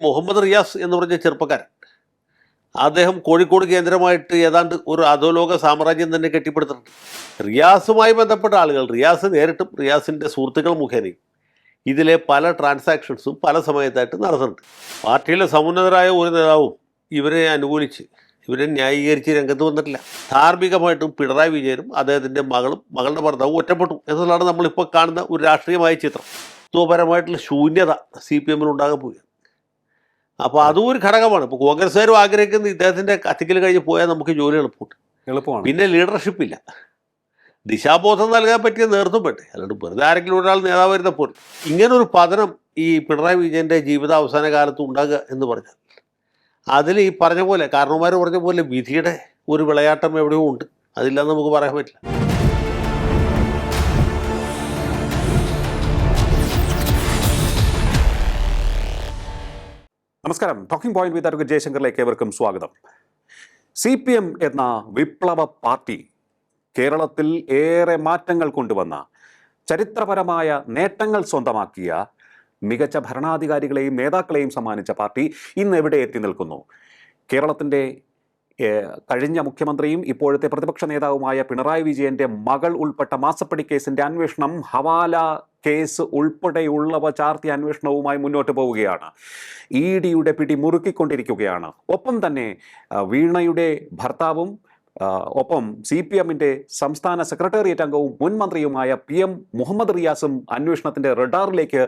മുഹമ്മദ് റിയാസ് എന്ന് പറഞ്ഞ ചെറുപ്പക്കാരൻ, അദ്ദേഹം കോഴിക്കോട് കേന്ദ്രമായിട്ട് ഏതാണ്ട് ഒരു അധോലോക സാമ്രാജ്യം തന്നെ കെട്ടിപ്പടുത്തിട്ടുണ്ട്. റിയാസുമായി ബന്ധപ്പെട്ട ആളുകൾ, റിയാസ് നേരിട്ടും റിയാസിൻ്റെ സുഹൃത്തുക്കൾ മുഖേനയും ഇതിലെ പല ട്രാൻസാക്ഷൻസും പല സമയത്തായിട്ട് നടത്തുന്നുണ്ട്. പാർട്ടിയിലെ സമുന്നതരായ ഒരു നേതാവും ഇവരെ അനുകൂലിച്ച് ഇവരെ ന്യായീകരിച്ച് രംഗത്ത് വന്നിട്ടില്ല. ധാർമ്മികമായിട്ടും പിണറായി വിജയനും അദ്ദേഹത്തിൻ്റെ മകളും മകളുടെ ഭർത്താവും ഒറ്റപ്പെട്ടു എന്നുള്ളതാണ് നമ്മളിപ്പോൾ കാണുന്ന ഒരു രാഷ്ട്രീയമായ ചിത്രം. തത്വപരമായിട്ടുള്ള ശൂന്യത CPM ഉണ്ടാകാൻ പോവുകയാണ്. അപ്പോൾ അതും ഒരു ഘടകമാണ്. ഇപ്പോൾ കോൺഗ്രസ്സുകാരും ആഗ്രഹിക്കുന്ന ഇദ്ദേഹത്തിൻ്റെ കത്തിക്കൽ കഴിഞ്ഞ് പോയാൽ നമുക്ക് ജോലി എളുപ്പമാണ്. പിന്നെ ലീഡർഷിപ്പില്ല, ദിശാബോധം നൽകാൻ പറ്റിയ നേതൃത്വം വേണ്ടേ, അല്ലാണ്ട് വെറുതെ ആരെങ്കിലും ഒരാൾ നേതാവ് വരുന്നപ്പോൾ ഇങ്ങനൊരു പതനം ഈ പിണറായി വിജയൻ്റെ ജീവിത അവസാന കാലത്ത് ഉണ്ടാകുക എന്ന് പറഞ്ഞാൽ അതിൽ ഈ പറഞ്ഞ പോലെ കാരണവന്മാർ പറഞ്ഞ പോലെ വിധിയുടെ ഒരു വിളയാട്ടം എവിടെയോ ഉണ്ട്. അതില്ലെന്ന് നമുക്ക് പറയാൻ പറ്റില്ല. നമസ്കാരം. ടോക്കിംഗ് പോയിന്റ് വിത്ത് അഡ്വക്കേറ്റ് ജയശങ്കറിലേക്ക് ഏവർക്കും സ്വാഗതം. CPM എന്ന വിപ്ലവ പാർട്ടി കേരളത്തിൽ ഏറെ മാറ്റങ്ങൾ കൊണ്ടുവന്ന, ചരിത്രപരമായ നേട്ടങ്ങൾ സ്വന്തമാക്കിയ, മികച്ച ഭരണാധികാരികളെയും നേതാക്കളെയും സമ്മാനിച്ച പാർട്ടി ഇന്ന് എവിടെ എത്തി നിൽക്കുന്നു? കേരളത്തിൻ്റെ കഴിഞ്ഞ മുഖ്യമന്ത്രിയും ഇപ്പോഴത്തെ പ്രതിപക്ഷ നേതാവുമായ പിണറായി വിജയൻ്റെ മകൾ ഉൾപ്പെട്ട മാസപ്പടി കേസിൻ്റെ അന്വേഷണം, ഹവാല കേസ് ഉൾപ്പെടെയുള്ളവ ചാർത്തിയ അന്വേഷണവുമായി മുന്നോട്ട് പോവുകയാണ്. EDയുടെ പിടി മുറുക്കിക്കൊണ്ടിരിക്കുകയാണ്. ഒപ്പം തന്നെ വീണയുടെ ഭർത്താവും ഒപ്പം CPMൻ്റെ സംസ്ഥാന സെക്രട്ടേറിയറ്റ് അംഗവും മുൻ മന്ത്രിയുമായ PM മുഹമ്മദ് റിയാസും അന്വേഷണത്തിൻ്റെ റഡാറിലേക്ക്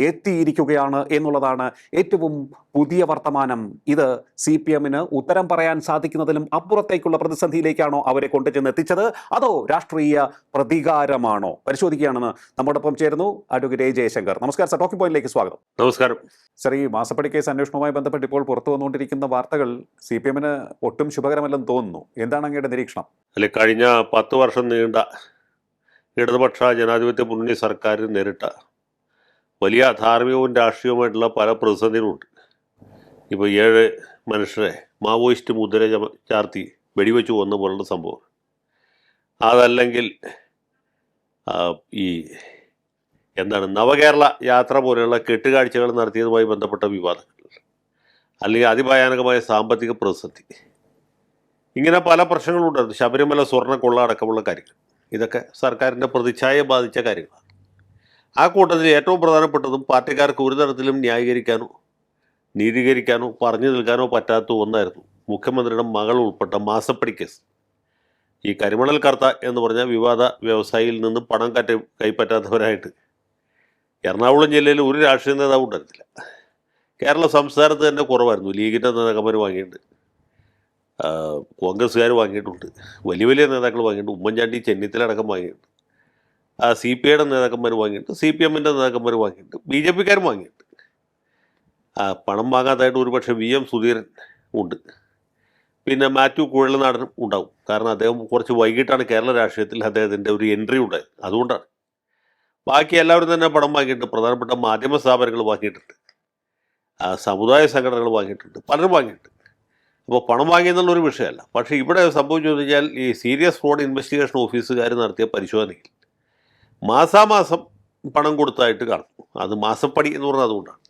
എത്തിയിരിക്കുകയാണ് എന്നുള്ളതാണ് ഏറ്റവും പുതിയ വർത്തമാനം. ഇത് CPMന് ഉത്തരം പറയാൻ സാധിക്കുന്നതിലും അപ്പുറത്തേക്കുള്ള പ്രതിസന്ധിയിലേക്കാണോ അവരെ കൊണ്ടുചെന്ന് എത്തിച്ചത്, അതോ രാഷ്ട്രീയ പ്രതികാരമാണോ? പരിശോധിക്കുകയാണെന്ന് നമ്മോടൊപ്പം ചേരുന്നു അഡ്വക്കേറ്റ് ജയശങ്കർ. നമസ്കാരം സർ, ടോക്കിംഗ് പോയിന്റിലേക്ക് സ്വാഗതം. നമസ്കാരം സർ, ഈ മാസപ്പടി കേസ് അന്വേഷണവുമായി ബന്ധപ്പെട്ട് ഇപ്പോൾ പുറത്തു വന്നുകൊണ്ടിരിക്കുന്ന വാർത്തകൾ CPMന് ഒട്ടും ശുഭകരമല്ലെന്ന് തോന്നുന്നു. എന്താണ് അങ്ങയുടെ നിരീക്ഷണം? അല്ലെ, കഴിഞ്ഞ 10 വർഷം നീണ്ട ഇടതുപക്ഷ ജനാധിപത്യ മുന്നണി സർക്കാർ നേരിട്ട വലിയ ധാർമ്മികവും രാഷ്ട്രീയവുമായിട്ടുള്ള പല പ്രതിസന്ധികളുണ്ട്. ഇപ്പോൾ 7 മനുഷ്യരെ മാവോയിസ്റ്റ് മുദ്ര ചാർത്തി വെടിവെച്ച് കൊന്ന പോലുള്ള സംഭവം, അതല്ലെങ്കിൽ ഈ നവകേരള യാത്ര പോലെയുള്ള കെട്ടുകാഴ്ചകൾ നടത്തിയതുമായി ബന്ധപ്പെട്ട വിവാദങ്ങൾ, അല്ലെങ്കിൽ അതിഭയാനകമായ സാമ്പത്തിക പ്രതിസന്ധി, ഇങ്ങനെ പല പ്രശ്നങ്ങളുണ്ടായിരുന്നു. ശബരിമല സ്വർണ്ണ കൊള്ള അടക്കമുള്ള കാര്യങ്ങൾ, ഇതൊക്കെ സർക്കാരിൻ്റെ പ്രതിച്ഛായയെ ബാധിച്ച കാര്യങ്ങളാണ്. ആ കൂട്ടത്തിൽ ഏറ്റവും പ്രധാനപ്പെട്ടതും പാർട്ടിക്കാർക്ക് ഒരു തരത്തിലും ന്യായീകരിക്കാനോ നീതീകരിക്കാനോ പറഞ്ഞു നിൽക്കാനോ പറ്റാത്ത ഒന്നായിരുന്നു മുഖ്യമന്ത്രിയുടെ മകൾ ഉൾപ്പെട്ട മാസപ്പടി കേസ്. ഈ കരിമണൽ കർത്ത എന്ന് പറഞ്ഞ വിവാദ വ്യവസായിയിൽ നിന്ന് പണം കൈപ്പറ്റാത്തവരായിട്ട് എറണാകുളം ജില്ലയിൽ ഒരു രാഷ്ട്രീയ നേതാവ് ഉണ്ടായിരുന്നില്ല. കേരള സംസ്ഥാനത്ത് തന്നെ കുറവായിരുന്നു. ലീഗിൻ്റെ നേതാക്കന്മാർ വാങ്ങിയിട്ടുണ്ട്, കോൺഗ്രസ്സുകാർ വാങ്ങിയിട്ടുണ്ട്, വലിയ വലിയ നേതാക്കൾ വാങ്ങിയിട്ടുണ്ട്, ഉമ്മൻചാണ്ടി ചെന്നിത്തലടക്കം വാങ്ങിയിട്ടുണ്ട്, CPIയുടെ നേതാക്കന്മാർ വാങ്ങിയിട്ടുണ്ട്, CPMൻ്റെ നേതാക്കന്മാർ വാങ്ങിയിട്ടുണ്ട്, BJPക്കാരും വാങ്ങിയിട്ടുണ്ട്. പണം വാങ്ങാത്തതായിട്ട് ഒരുപക്ഷെ VM സുധീരൻ ഉണ്ട്, പിന്നെ മാത്യു കുഴൽനാടനും ഉണ്ടാവും. കാരണം അദ്ദേഹം കുറച്ച് വൈകിട്ടാണ് കേരള രാഷ്ട്രീയത്തിൽ അദ്ദേഹത്തിൻ്റെ ഒരു എൻട്രി ഉണ്ടായത്, അതുകൊണ്ടാണ്. ബാക്കി എല്ലാവരും തന്നെ പണം വാങ്ങിയിട്ടുണ്ട്. പ്രധാനപ്പെട്ട മാധ്യമ സ്ഥാപനങ്ങൾ വാങ്ങിയിട്ടുണ്ട്, സമുദായ സംഘടനകൾ വാങ്ങിയിട്ടുണ്ട്, പലരും വാങ്ങിയിട്ടുണ്ട്. അപ്പോൾ പണം വാങ്ങിയെന്നുള്ളൊരു വിഷയമല്ല. പക്ഷേ ഇവിടെ സംഭവിച്ചു കഴിഞ്ഞാൽ ഈ സീരിയസ് ഫ്രോഡ് ഇൻവെസ്റ്റിഗേഷൻ ഓഫീസുകാർ നടത്തിയ പരിശോധനയിൽ മാസാമാസം പണം കൊടുത്തായിട്ട് കാണുന്നു. അത് മാസപ്പടി എന്ന് പറഞ്ഞാൽ അതുകൊണ്ടാണ്.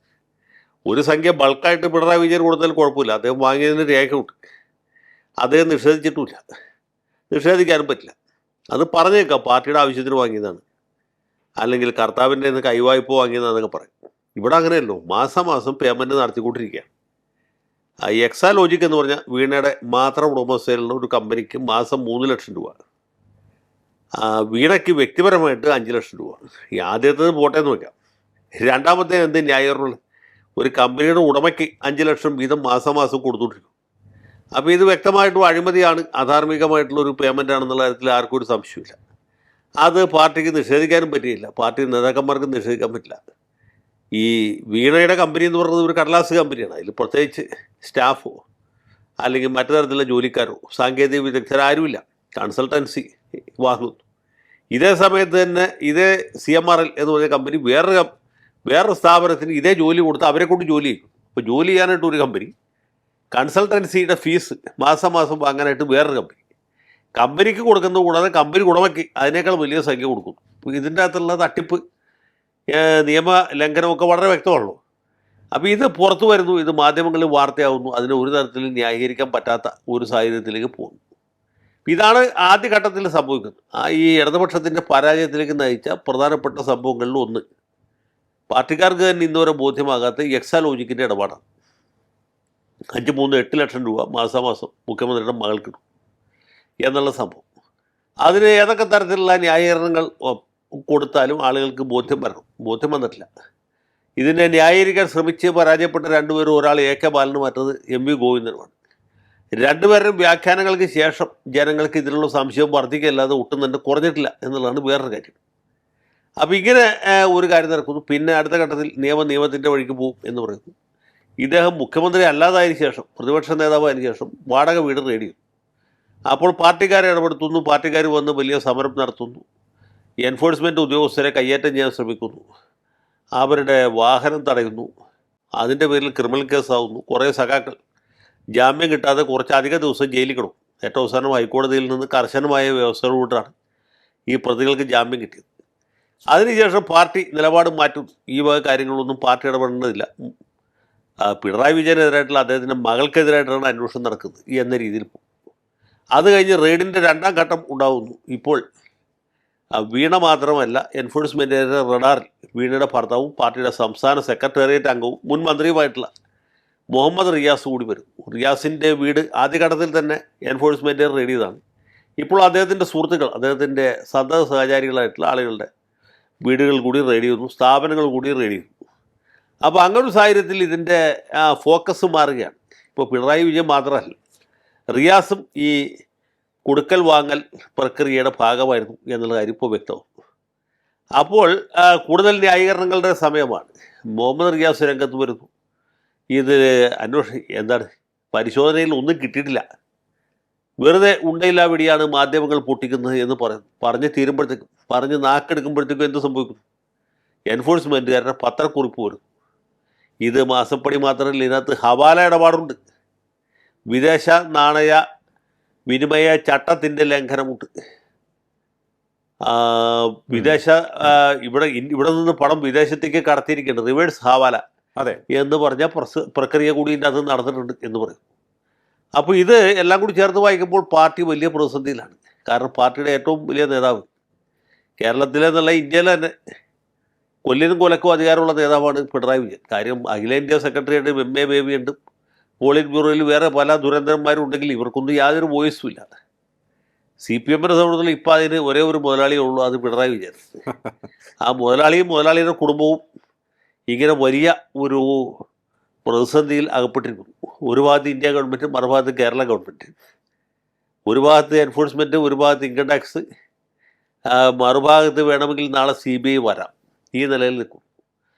ഒരു സംഖ്യ ബൾക്കായിട്ട് പിണറായി വിജയൻ കൊടുത്താൽ കുഴപ്പമില്ല, അദ്ദേഹം വാങ്ങിയതിന് രേഖയുണ്ട്, അദ്ദേഹം നിഷേധിച്ചിട്ടുമില്ല, നിഷേധിക്കാനും പറ്റില്ല. അത് പറഞ്ഞേക്കാം പാർട്ടിയുടെ ആവശ്യത്തിന് വാങ്ങിയതാണ്, അല്ലെങ്കിൽ കർത്താവിൻ്റെ നിന്ന് കൈവായ്പ വാങ്ങിയതാണെന്നൊക്കെ പറയും. ഇവിടെ അങ്ങനെയല്ലോ, മാസം പേയ്മെൻറ്റ് നടത്തിക്കൊണ്ടിരിക്കുകയാണ്. എക്സാലോജിക് എന്ന് പറഞ്ഞാൽ വീണയുടെ മാത്രം ഉടമസ്ഥയിലുള്ള ഒരു കമ്പനിക്ക് മാസം 3 ലക്ഷം രൂപ, വീണയ്ക്ക് വ്യക്തിപരമായിട്ട് 5 ലക്ഷം രൂപ. ഈ ആദ്യത്തേത് പോട്ടേന്ന് വയ്ക്കാം. രണ്ടാമത്തെ എന്ത് ന്യായീകരണമുള്ളത്? ഒരു കമ്പനിയുടെ ഉടമയ്ക്ക് 5 ലക്ഷം വീതം മാസം കൊടുത്തുകൊണ്ടിരിക്കും. അപ്പോൾ ഇത് വ്യക്തമായിട്ടും അഴിമതിയാണ്, അധാർമികമായിട്ടുള്ളൊരു പേയ്മെൻ്റ് ആണെന്നുള്ള കാര്യത്തിൽ ആർക്കും ഒരു സംശയമില്ല. അത് പാർട്ടിക്ക് നിഷേധിക്കാനും പറ്റിയില്ല, പാർട്ടി നേതാക്കന്മാർക്ക് നിഷേധിക്കാൻ പറ്റില്ല. ഈ വീണയുടെ കമ്പനി എന്ന് പറയുന്നത് ഒരു കടലാസ് കമ്പനിയാണ്. അതിൽ പ്രത്യേകിച്ച് സ്റ്റാഫോ അല്ലെങ്കിൽ മറ്റു തരത്തിലുള്ള ജോലിക്കാരോ സാങ്കേതിക വിദഗ്ധരാരുമില്ല, കൺസൾട്ടൻസി വാങ്ങുന്നു. ഇതേ സമയത്ത് തന്നെ ഇതേ CMRL എന്ന് പറഞ്ഞ കമ്പനി വേറൊരു സ്ഥാപനത്തിന് ഇതേ ജോലി കൊടുത്ത് അവരെ കൊണ്ട് ജോലി ചെയ്യും. അപ്പോൾ ജോലി ചെയ്യാനായിട്ട് ഒരു കമ്പനി, കൺസൾട്ടൻസിയുടെ ഫീസ് മാസം വാങ്ങാനായിട്ട് വേറൊരു കമ്പനിക്ക് കൊടുക്കുന്നത് കൂടാതെ കമ്പനി ഉടമയ്ക്ക് അതിനേക്കാൾ വലിയ സംഖ്യ കൊടുക്കുന്നു. അപ്പോൾ ഇതിൻ്റെ അകത്തുള്ള തട്ടിപ്പ് നിയമ ലംഘനമൊക്കെ വളരെ വ്യക്തമാണല്ലോ. അപ്പോൾ ഇത് പുറത്തു വരുന്നു, ഇത് മാധ്യമങ്ങളിൽ വാർത്തയാവുന്നു, അതിനെ ഒരു തരത്തിലും ന്യായീകരിക്കാൻ പറ്റാത്ത ഒരു സാഹചര്യത്തിലേക്ക് പോകുന്നു. ഇതാണ് ആദ്യഘട്ടത്തിൽ സംഭവിക്കുന്നത്. ഈ ഇടതുപക്ഷത്തിൻ്റെ പരാജയത്തിലേക്ക് നയിച്ച പ്രധാനപ്പെട്ട സംഭവങ്ങളിൽ ഒന്ന് പാർട്ടിക്കാർക്ക് തന്നെ ഇന്നുവരെ ബോധ്യമാകാത്ത എക്സാലോജിക്കിൻ്റെ ഇടപാടാണ്. 5, 3, 8 ലക്ഷം രൂപ മാസാമാസം മുഖ്യമന്ത്രിയുടെ മകൾക്കിടും എന്നുള്ള സംഭവം. അതിന് ഏതൊക്കെ തരത്തിലുള്ള ന്യായീകരണങ്ങൾ കൊടുത്താലും ആളുകൾക്ക് ബോധ്യം വരണം. ബോധ്യം വന്നിട്ടില്ല. ഇതിനെ ന്യായീകരിക്കാൻ ശ്രമിച്ച് പരാജയപ്പെട്ട രണ്ടുപേരും, ഒരാൾ AK ബാലനും മറ്റത് MV ഗോവിന്ദനുമാണ്. രണ്ടുപേരുടെയും വ്യാഖ്യാനങ്ങൾക്ക് ശേഷം ജനങ്ങൾക്ക് ഇതിലുള്ള സംശയം വർദ്ധിക്കുകയല്ലാതെ ഒട്ടും തന്നെ കുറഞ്ഞിട്ടില്ല എന്നുള്ളതാണ് വേറൊരു കാര്യം. അപ്പോൾ ഇങ്ങനെ ഒരു കാര്യം നടക്കുന്നു. പിന്നെ അടുത്ത ഘട്ടത്തിൽ നിയമത്തിൻ്റെ വഴിക്ക് പോകും എന്ന് പറയുന്നു. ഇദ്ദേഹം മുഖ്യമന്ത്രി അല്ലാതായതിനു ശേഷം, പ്രതിപക്ഷ നേതാവായതിനു ശേഷം വാടക വീട് റെഡി. അപ്പോൾ പാർട്ടിക്കാരെ ഇടപെടുത്തുന്നു, പാർട്ടിക്കാർ വന്ന് വലിയ സമരം നടത്തുന്നു, എൻഫോഴ്സ്മെൻറ്റ് ഉദ്യോഗസ്ഥരെ കയ്യേറ്റം ചെയ്യാൻ ശ്രമിക്കുന്നു, അവരുടെ വാഹനം തടയുന്നു, അതിൻ്റെ പേരിൽ ക്രിമിനൽ കേസാവുന്നു. കുറേ സഖാക്കൾ ജാമ്യം കിട്ടാതെ കുറച്ചധികം ദിവസം ജയിലിൽ കിടക്കും. ഏറ്റവും അവസാനം ഹൈക്കോടതിയിൽ നിന്ന് കർശനമായ വ്യവസ്ഥകളോട്ടാണ് ഈ പ്രതികൾക്ക് ജാമ്യം കിട്ടിയത്. അതിനുശേഷം പാർട്ടി നിലപാട് മാറ്റും. ഈ വക കാര്യങ്ങളൊന്നും പാർട്ടി ഇടപെടേണ്ടതില്ല. പിണറായി വിജയനെതിരായിട്ടുള്ള അദ്ദേഹത്തിൻ്റെ മകൾക്കെതിരായിട്ടാണ് അന്വേഷണം നടക്കുന്നത് എന്ന രീതിയിൽ പോകും. അത് കഴിഞ്ഞ് റെയ്ഡിൻ്റെ 2ാം ഘട്ടം ഉണ്ടാകുന്നു. ഇപ്പോൾ വീണ മാത്രമല്ല, എൻഫോഴ്സ്മെൻറ്റിൻ്റെ റഡാറിൽ വീണയുടെ ഭർത്താവും പാർട്ടിയുടെ സംസ്ഥാന സെക്രട്ടേറിയറ്റ് അംഗവും മുൻ മന്ത്രിയുമായിട്ടുള്ള മുഹമ്മദ് റിയാസ് കൂടി വരും. റിയാസിൻ്റെ വീട് ആദ്യഘട്ടത്തിൽ തന്നെ എൻഫോഴ്സ്മെൻറ്റ് റെയ്ഡ് ചെയ്തതാണ്. ഇപ്പോൾ അദ്ദേഹത്തിൻ്റെ സുഹൃത്തുക്കൾ, അദ്ദേഹത്തിൻ്റെ സന്തത സഹചാരികളായിട്ടുള്ള ആളുകളുടെ വീടുകൾ കൂടി റെയ്ഡ് ചെയ്യുന്നു, സ്ഥാപനങ്ങൾ കൂടി റെയ്ഡ് ചെയ്യുന്നു. അപ്പോൾ അങ്ങനൊരു സാഹചര്യത്തിൽ ഇതിൻ്റെ ഫോക്കസ് മാറുകയാണ്. ഇപ്പോൾ പിണറായി വിജയൻ മാത്രമല്ല, റിയാസും ഈ കൊടുക്കൽ വാങ്ങൽ പ്രക്രിയയുടെ ഭാഗമായിരുന്നു എന്നുള്ള കാര്യം ഇപ്പോൾ വ്യക്തമാകും. അപ്പോൾ കൂടുതൽ ന്യായീകരണങ്ങളുടെ സമയമാണ്. മുഹമ്മദ് റിയാസ് രംഗത്ത് വരുന്നു. ഇത് പരിശോധനയിൽ ഒന്നും കിട്ടിയിട്ടില്ല, വെറുതെ ഉണ്ടയില്ല വെടിയാണ് മാധ്യമങ്ങൾ പൊട്ടിക്കുന്നത് എന്ന് പറഞ്ഞ് തീരുമ്പോഴത്തേക്കും, പറഞ്ഞ് നാക്കെടുക്കുമ്പോഴത്തേക്കും എന്ത് സംഭവിക്കുന്നു? എൻഫോഴ്സ്മെൻറ്റുകാരുടെ പത്രക്കുറിപ്പ് വരും. ഇത് മാസപ്പടി മാത്രമല്ല, ഇതിനകത്ത് ഹവാല ഇടപാടുണ്ട്, വിദേശ നാണയ വിനിമയ ചട്ടത്തിൻ്റെ ലംഘനമുണ്ട്, ഇവിടെ നിന്ന് പണം വിദേശത്തേക്ക് കടത്തിയിരിക്കേണ്ടത് റിവേഴ്സ് ഹവാല എന്ന് പറഞ്ഞ പ്രക്രിയ കൂടി ഇതിൻ്റെ അത് നടന്നിട്ടുണ്ട് എന്ന് പറയും. അപ്പോൾ ഇത് എല്ലാം കൂടി ചേർത്ത് വായിക്കുമ്പോൾ പാർട്ടി വലിയ പ്രതിസന്ധിയിലാണ്. കാരണം പാർട്ടിയുടെ ഏറ്റവും വലിയ നേതാവ്, കേരളത്തിലെന്നല്ല ഇന്ത്യയിലെ തന്നെ കൊല്ലിനും കൊലക്കും അധികാരമുള്ള നേതാവാണ് പിണറായി വിജയൻ. കാര്യം അഖിലേന്ത്യാ സെക്രട്ടറിയുണ്ട്, MA ബേബിയുണ്ട്, പോളിറ്റ് ബ്യൂറോയിൽ വേറെ പല ദുരന്തന്മാരും ഉണ്ടെങ്കിൽ ഇവർക്കൊന്നും യാതൊരു വോയിസും ഇല്ല. CPM-നെ സംബന്ധിച്ചിടത്തോളം ഇപ്പോൾ അതിന് ഒരേ ഒരു മുതലാളിയേ ഉള്ളൂ, അത് പിണറായി വിജയൻ. ആ മുതലാളിയുടെ കുടുംബവും ഇങ്ങനെ വലിയ ഒരു പ്രതിസന്ധിയിൽ അകപ്പെട്ടിരിക്കുന്നു. ഒരു ഭാഗത്ത് ഇന്ത്യ ഗവൺമെൻറ്, മറുഭാഗത്ത് കേരള ഗവൺമെൻറ്, ഒരു ഭാഗത്ത് എൻഫോഴ്സ്മെൻറ്റ്, ഒരു ഭാഗത്ത് ഇൻകം ടാക്സ്, മറുഭാഗത്ത് വേണമെങ്കിൽ നാളെ CBI വരാം. ഈ നിലയിൽ നിൽക്കും.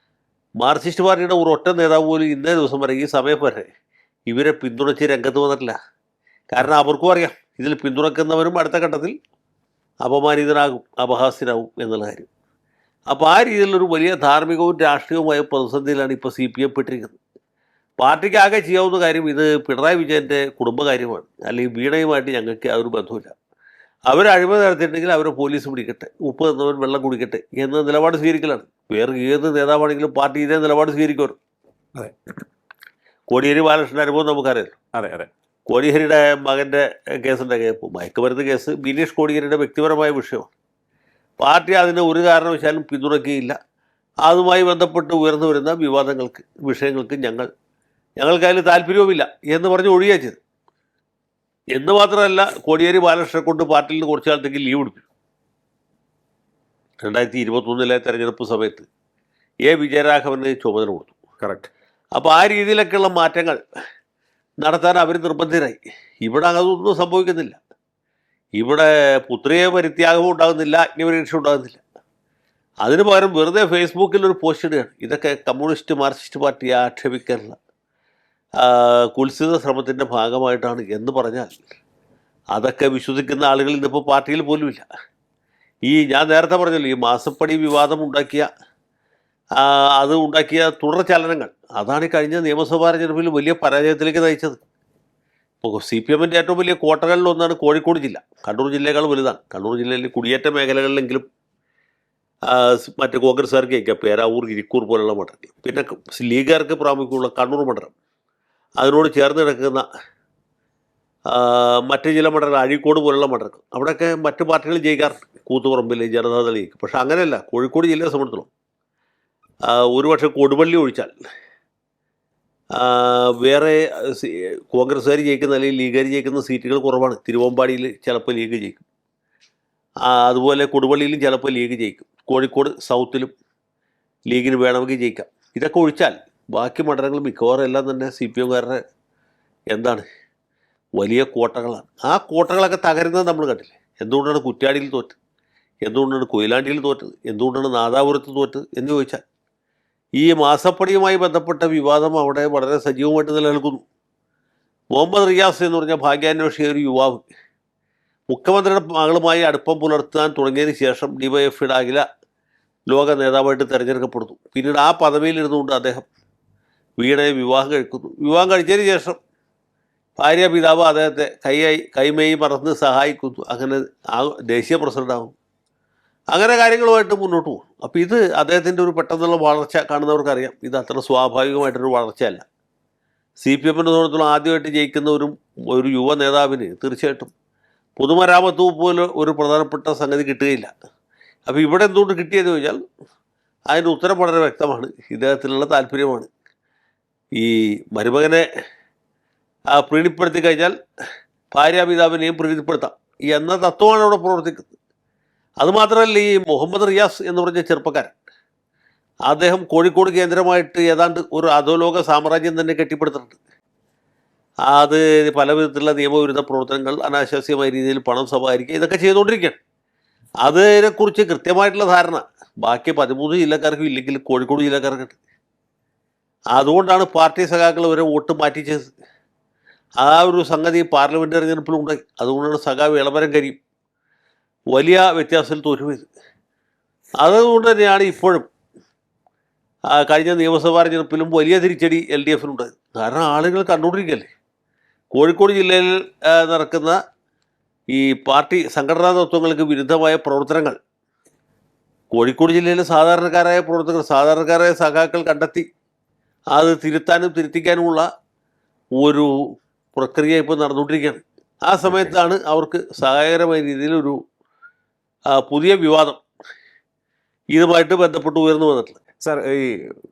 മാർക്സിസ്റ്റ് പാർട്ടിയുടെ ഒരു ഒറ്റ നേതാവ് പോലും ഇന്നേ ദിവസം വരെ, ഈ സമയം വരെ ഇവരെ പിന്തുണച്ച് രംഗത്ത് വന്നിട്ടില്ല. കാരണം അവർക്കും അറിയാം ഇതിൽ പിന്തുണക്കുന്നവരും അടുത്ത ഘട്ടത്തിൽ അപമാനിതനാകും, അപഹാസ്യനാകും എന്നുള്ള കാര്യം. അപ്പോൾ ആ രീതിയിലൊരു വലിയ ധാർമ്മികവും രാഷ്ട്രീയവുമായ പ്രതിസന്ധിയിലാണ് ഇപ്പോൾ CPM പെട്ടിരിക്കുന്നത്. പാർട്ടിക്ക് ആകെ ചെയ്യാവുന്ന കാര്യം ഇത് പിണറായി വിജയൻ്റെ കുടുംബകാര്യമാണ്, അല്ലെങ്കിൽ വീണയുമായിട്ട് ഞങ്ങൾക്ക് യാതൊരു ബന്ധമില്ല. അവർ അഴിമതി നടത്തിയിട്ടുണ്ടെങ്കിൽ അവരെ പോലീസ് പിടിക്കട്ടെ, ഉപ്പ് തന്നവൻ വെള്ളം കുടിക്കട്ടെ എന്ന നിലപാട് സ്വീകരിക്കലാണ്. വേറെ ഏത് നേതാവാണെങ്കിലും പാർട്ടി ഇതേ നിലപാട് സ്വീകരിക്കുമല്ലോ. അതെ, കോടിയേരി ബാലകൃഷ്ണൻ്റെ അനുഭവം നമുക്കറിയാം. അതെ അതെ കോടിയേരിയുടെ മകൻ്റെ കേസുണ്ടാക്കിയ മയക്കുമരുന്ന് കേസ് ബിനീഷ് കോടിയേരിയുടെ വ്യക്തിപരമായ വിഷയമാണ്. പാർട്ടി അതിന് ഒരു കാരണവശാലും പിന്തുണയ്ക്കുകയില്ല. അതുമായി ബന്ധപ്പെട്ട് ഉയർന്നു വരുന്ന വിഷയങ്ങൾക്ക് ഞങ്ങൾക്ക് അതിൽ താല്പര്യവുമില്ല എന്ന് പറഞ്ഞ് ഒഴിയുക ചെയ്ത്. എന്ന് മാത്രമല്ല, കോടിയേരി ബാലകൃഷ്ണനെ കൊണ്ട് പാർട്ടിയിൽ നിന്ന് കുറച്ചു കാലത്തേക്ക് ലീവ് എടുപ്പിച്ചു. 2021 തെരഞ്ഞെടുപ്പ് സമയത്ത് വിജയരാഘവന് ചുമതല കൊടുത്തു. കറക്റ്റ്. അപ്പോൾ ആ രീതിയിലൊക്കെയുള്ള മാറ്റങ്ങൾ നടത്താൻ അവർ നിർബന്ധിതരായി. ഇവിടെ അതൊന്നും സംഭവിക്കുന്നില്ല. ഇവിടെ പുത്രിയെ പരിത്യാഗവും ഉണ്ടാകുന്നില്ല, അഗ്നിപരീക്ഷ ഉണ്ടാകുന്നില്ല. അതിന് പകരം വെറുതെ ഫേസ്ബുക്കിൽ ഒരു പോസ്റ്റ് ഇടുകയാണ്. ഇതൊക്കെ കമ്മ്യൂണിസ്റ്റ് മാർക്സിസ്റ്റ് പാർട്ടിയെ ആക്ഷേപിക്കാനുള്ള കുൽസിത ശ്രമത്തിൻ്റെ ഭാഗമായിട്ടാണ് എന്ന് പറഞ്ഞാൽ അതൊക്കെ വിശ്വസിക്കുന്ന ആളുകൾ ഇന്നിപ്പോൾ പാർട്ടിയിൽ പോലുമില്ല. ഞാൻ നേരത്തെ പറഞ്ഞല്ലോ, ഈ മാസപ്പടി വിവാദം ഉണ്ടാക്കിയ തുടർ ചലനങ്ങൾ, അതാണ് ഈ കഴിഞ്ഞ നിയമസഭാ തെരഞ്ഞെടുപ്പിൽ വലിയ പരാജയത്തിലേക്ക് നയിച്ചത്. ഇപ്പോൾ CPM-ൻ്റെ ഏറ്റവും വലിയ കോട്ടകളിലൊന്നാണ് കോഴിക്കോട് ജില്ല. കണ്ണൂർ ജില്ലയേക്കാൾ വലുതാണ്. കണ്ണൂർ ജില്ലയിൽ കുടിയേറ്റ മേഖലകളിലെങ്കിലും മറ്റേ കോൺഗ്രസ്സുകാർക്ക് ജയിക്കാം പേരാവൂർ ഇരിക്കൂർ പോലുള്ള മണ്ഡലങ്ങൾ. പിന്നെ ലീഗുകാർക്ക് പ്രാമുഖ്യമുള്ള കണ്ണൂർ മണ്ഡലം, അതിനോട് ചേർന്ന് കിടക്കുന്ന മറ്റ് ചില മണ്ഡലങ്ങൾ അഴീക്കോട് പോലുള്ള മണ്ഡലങ്ങൾ, അവിടെയൊക്കെ മറ്റ് പാർട്ടികൾ ജയിക്കാറുണ്ട്. കൂത്തുപറമ്പിൽ ജനതാദൾ ജയിക്കും. പക്ഷെ അങ്ങനെയല്ല, കോഴിക്കോട് ജില്ലയെ സംബന്ധിച്ചിടത്തോളം ഒരുപക്ഷെ കൊടുവള്ളി ഒഴിച്ചാൽ വേറെ കോൺഗ്രസ്സുകാർ ജയിക്കുന്ന അല്ലെങ്കിൽ ലീഗുകാർ ജയിക്കുന്ന സീറ്റുകൾ കുറവാണ്. തിരുവമ്പാടിയിൽ ചിലപ്പോൾ ലീഗ് ജയിക്കും, അതുപോലെ കൊടുവള്ളിയിലും ചിലപ്പോൾ ലീഗ് ജയിക്കും. കോഴിക്കോട് സൗത്തിലും ലീഗിന് വേണമെങ്കിൽ ജയിക്കാം. ഇതൊക്കെ ഒഴിച്ചാൽ ബാക്കി മണ്ഡലങ്ങൾ മിക്കവാറും എല്ലാം തന്നെ CPM-കാരുടെ എന്താണ് വലിയ കോട്ടകളാണ്. ആ കോട്ടകളൊക്കെ തകരുന്നത് നമ്മൾ കണ്ടില്ലേ. എന്തുകൊണ്ടാണ് കുറ്റ്യാടിയിൽ തോറ്റത്, എന്തുകൊണ്ടാണ് കൊയിലാണ്ടിയിൽ തോറ്റത്, എന്തുകൊണ്ടാണ് നാദാപുരത്ത് തോറ്റത് എന്ന് ചോദിച്ചാൽ ഈ മാസപ്പടിയുമായി ബന്ധപ്പെട്ട വിവാദം അവിടെ വളരെ സജീവമായിട്ട് നിലനിൽക്കുന്നു. മുഹമ്മദ് റിയാസ് എന്ന് പറഞ്ഞ ഭാഗ്യാന്വേഷിയ ഒരു യുവാവ് മുഖ്യമന്ത്രിയുടെ മകളുമായി അടുപ്പം പുലർത്താൻ തുടങ്ങിയതിന് ശേഷം DYFIയുടെ അഖില ലോക നേതാവായിട്ട് തിരഞ്ഞെടുക്കപ്പെടുന്നു. പിന്നീട് ആ പദവിയിലിരുന്നുകൊണ്ട് അദ്ദേഹം വീണയെ വിവാഹം കഴിക്കുന്നു. വിവാഹം കഴിച്ചതിന് ശേഷം ഭാര്യ പിതാവ് അദ്ദേഹത്തെ കൈമേയി മറന്ന് സഹായിക്കുന്നു. അങ്ങനെ ദേശീയ പ്രസിഡന്റാകും. അങ്ങനെ കാര്യങ്ങളുമായിട്ട് മുന്നോട്ട് പോകും. അപ്പോൾ ഇത് അദ്ദേഹത്തിൻ്റെ ഒരു പെട്ടെന്നുള്ള വളർച്ച കാണുന്നവർക്കറിയാം, ഇത് അത്ര സ്വാഭാവികമായിട്ടൊരു വളർച്ചയല്ല. CPM-നെ സംബന്ധിച്ചിടത്തോളം ആദ്യമായിട്ട് ജയിക്കുന്ന ഒരു യുവ നേതാവിന് തീർച്ചയായിട്ടും പൊതുമരാമത്ത് പോലെ ഒരു പ്രധാനപ്പെട്ട സംഗതി കിട്ടുകയില്ല. അപ്പോൾ ഇവിടെ എന്തുകൊണ്ട് കിട്ടിയെന്ന് ചോദിച്ചാൽ അതിൻ്റെ ഉത്തരം വളരെ വ്യക്തമാണ്. ഇദ്ദേഹത്തിനുള്ള താല്പര്യമാണ്. ഈ മരുമകനെ പ്രീതിപ്പെടുത്തി കഴിഞ്ഞാൽ ഭാര്യാപിതാവിനെയും പ്രീതിപ്പെടുത്താം എന്ന തത്വമാണ് അവിടെ പ്രവർത്തിക്കുന്നത്. അതുമാത്രമല്ല, ഈ മുഹമ്മദ് റിയാസ് എന്ന് പറഞ്ഞ ചെറുപ്പക്കാരൻ, അദ്ദേഹം കോഴിക്കോട് കേന്ദ്രമായിട്ട് ഏതാണ്ട് ഒരു അധോലോക സാമ്രാജ്യം തന്നെ കെട്ടിപ്പടുത്തിട്ടുണ്ട്. അത് പല വിധത്തിലുള്ള നിയമവിരുദ്ധ പ്രവർത്തനങ്ങൾ, അനാശാസ്യമായ രീതിയിൽ പണം സമാഹരിക്കുക, ഇതൊക്കെ ചെയ്തുകൊണ്ടിരിക്കുകയാണ്. അതിനെക്കുറിച്ച് കൃത്യമായിട്ടുള്ള ധാരണ ബാക്കി 13 ജില്ലക്കാർക്കും ഇല്ലെങ്കിൽ കോഴിക്കോട് ജില്ലക്കാർക്കുണ്ട്. അതുകൊണ്ടാണ് പാർട്ടി സഖാക്കൾ വരെ വോട്ട് മാറ്റിച്ചത്. ആ ഒരു സംഗതി പാർലമെൻറ്റ് തെരഞ്ഞെടുപ്പിലുണ്ടായി. അതുകൊണ്ടാണ് സഖാവ് ഇളമരം കരിയും വലിയ വ്യത്യാസത്തിൽ തോറ്റുപോയത്. അതുകൊണ്ട് തന്നെയാണ് ഇപ്പോഴും കഴിഞ്ഞ നിയമസഭാ തെരഞ്ഞെടുപ്പിലും വലിയ തിരിച്ചടി LDF-നുണ്ടായത്. കാരണം ആളുകൾ കണ്ടുകൊണ്ടിരിക്കുകയല്ലേ കോഴിക്കോട് ജില്ലയിൽ നടക്കുന്ന ഈ പാർട്ടി സംഘടനാ തത്വങ്ങൾക്ക് വിരുദ്ധമായ പ്രവർത്തനങ്ങൾ. കോഴിക്കോട് ജില്ലയിലെ സാധാരണക്കാരായ പ്രവർത്തകർ, സാധാരണക്കാരായ സഖാക്കൾ കണ്ടെത്തി അത് തിരുത്താനും തിരുത്തിക്കാനുമുള്ള ഒരു പ്രക്രിയ ഇപ്പോൾ നടന്നുകൊണ്ടിരിക്കുകയാണ്. ആ സമയത്താണ് അവർക്ക് സഹായകരമായ രീതിയിലൊരു പുതിയ വിവാദം ഇതുമായിട്ട് ബന്ധപ്പെട്ട് ഉയർന്നു വന്നിട്ടുള്ളത്. സർ, ഈ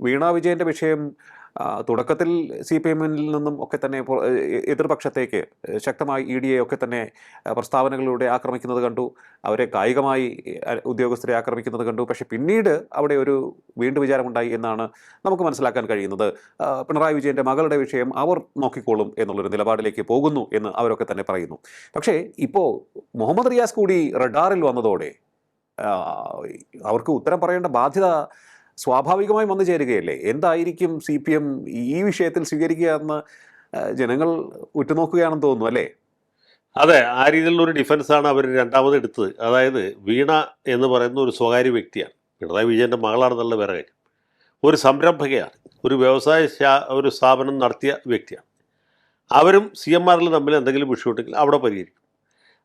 വീണ വിജയന്റെ വിഷയം തുടക്കത്തിൽ CPM-ൽ നിന്നും ഒക്കെ തന്നെ എതിർപക്ഷത്തേക്ക് ശക്തമായി ED ഒക്കെ തന്നെ പ്രസ്താവനകളിലൂടെ ആക്രമിക്കുന്നത് കണ്ടു. അവരെ കായികമായി ഉദ്യോഗസ്ഥരെ ആക്രമിക്കുന്നത് കണ്ടു. പക്ഷെ പിന്നീട് അവിടെ ഒരു വീണ്ടും വിചാരമുണ്ടായി എന്നാണ് നമുക്ക് മനസ്സിലാക്കാൻ കഴിയുന്നത്. പിണറായി വിജയന്റെ മകളുടെ വിഷയം അവർ നോക്കിക്കോളും എന്നുള്ളൊരു നിലപാടിലേക്ക് പോകുന്നു എന്ന് അവരൊക്കെ തന്നെ പറയുന്നു. പക്ഷേ ഇപ്പോൾ മുഹമ്മദ് റിയാസ് കൂടി റഡാറിൽ വന്നതോടെ അവർക്ക് ഉത്തരം പറയേണ്ട ബാധ്യത സ്വാഭാവികമായി വന്നു ചേരുകയല്ലേ? എന്തായിരിക്കും CPM ഈ വിഷയത്തിൽ സ്വീകരിക്കുക എന്ന് ജനങ്ങൾ ഉറ്റുനോക്കുകയാണെന്ന് തോന്നുന്നു, അല്ലേ? അതെ, ആ രീതിയിലുള്ളൊരു ഡിഫൻസാണ് അവർ രണ്ടാമത് എടുത്തത്. അതായത് വീണ എന്ന് പറയുന്ന ഒരു സ്വകാര്യ വ്യക്തിയാണ്. പിണറായി വിജയൻ്റെ മകളാണെന്നുള്ള വേറെ കാര്യം. ഒരു സംരംഭകയാണ്, ഒരു സ്ഥാപനം നടത്തിയ വ്യക്തിയാണ്. അവരും CMR തമ്മിൽ എന്തെങ്കിലും വിഷയമുണ്ടെങ്കിൽ അവിടെ പരിഹരിക്കും.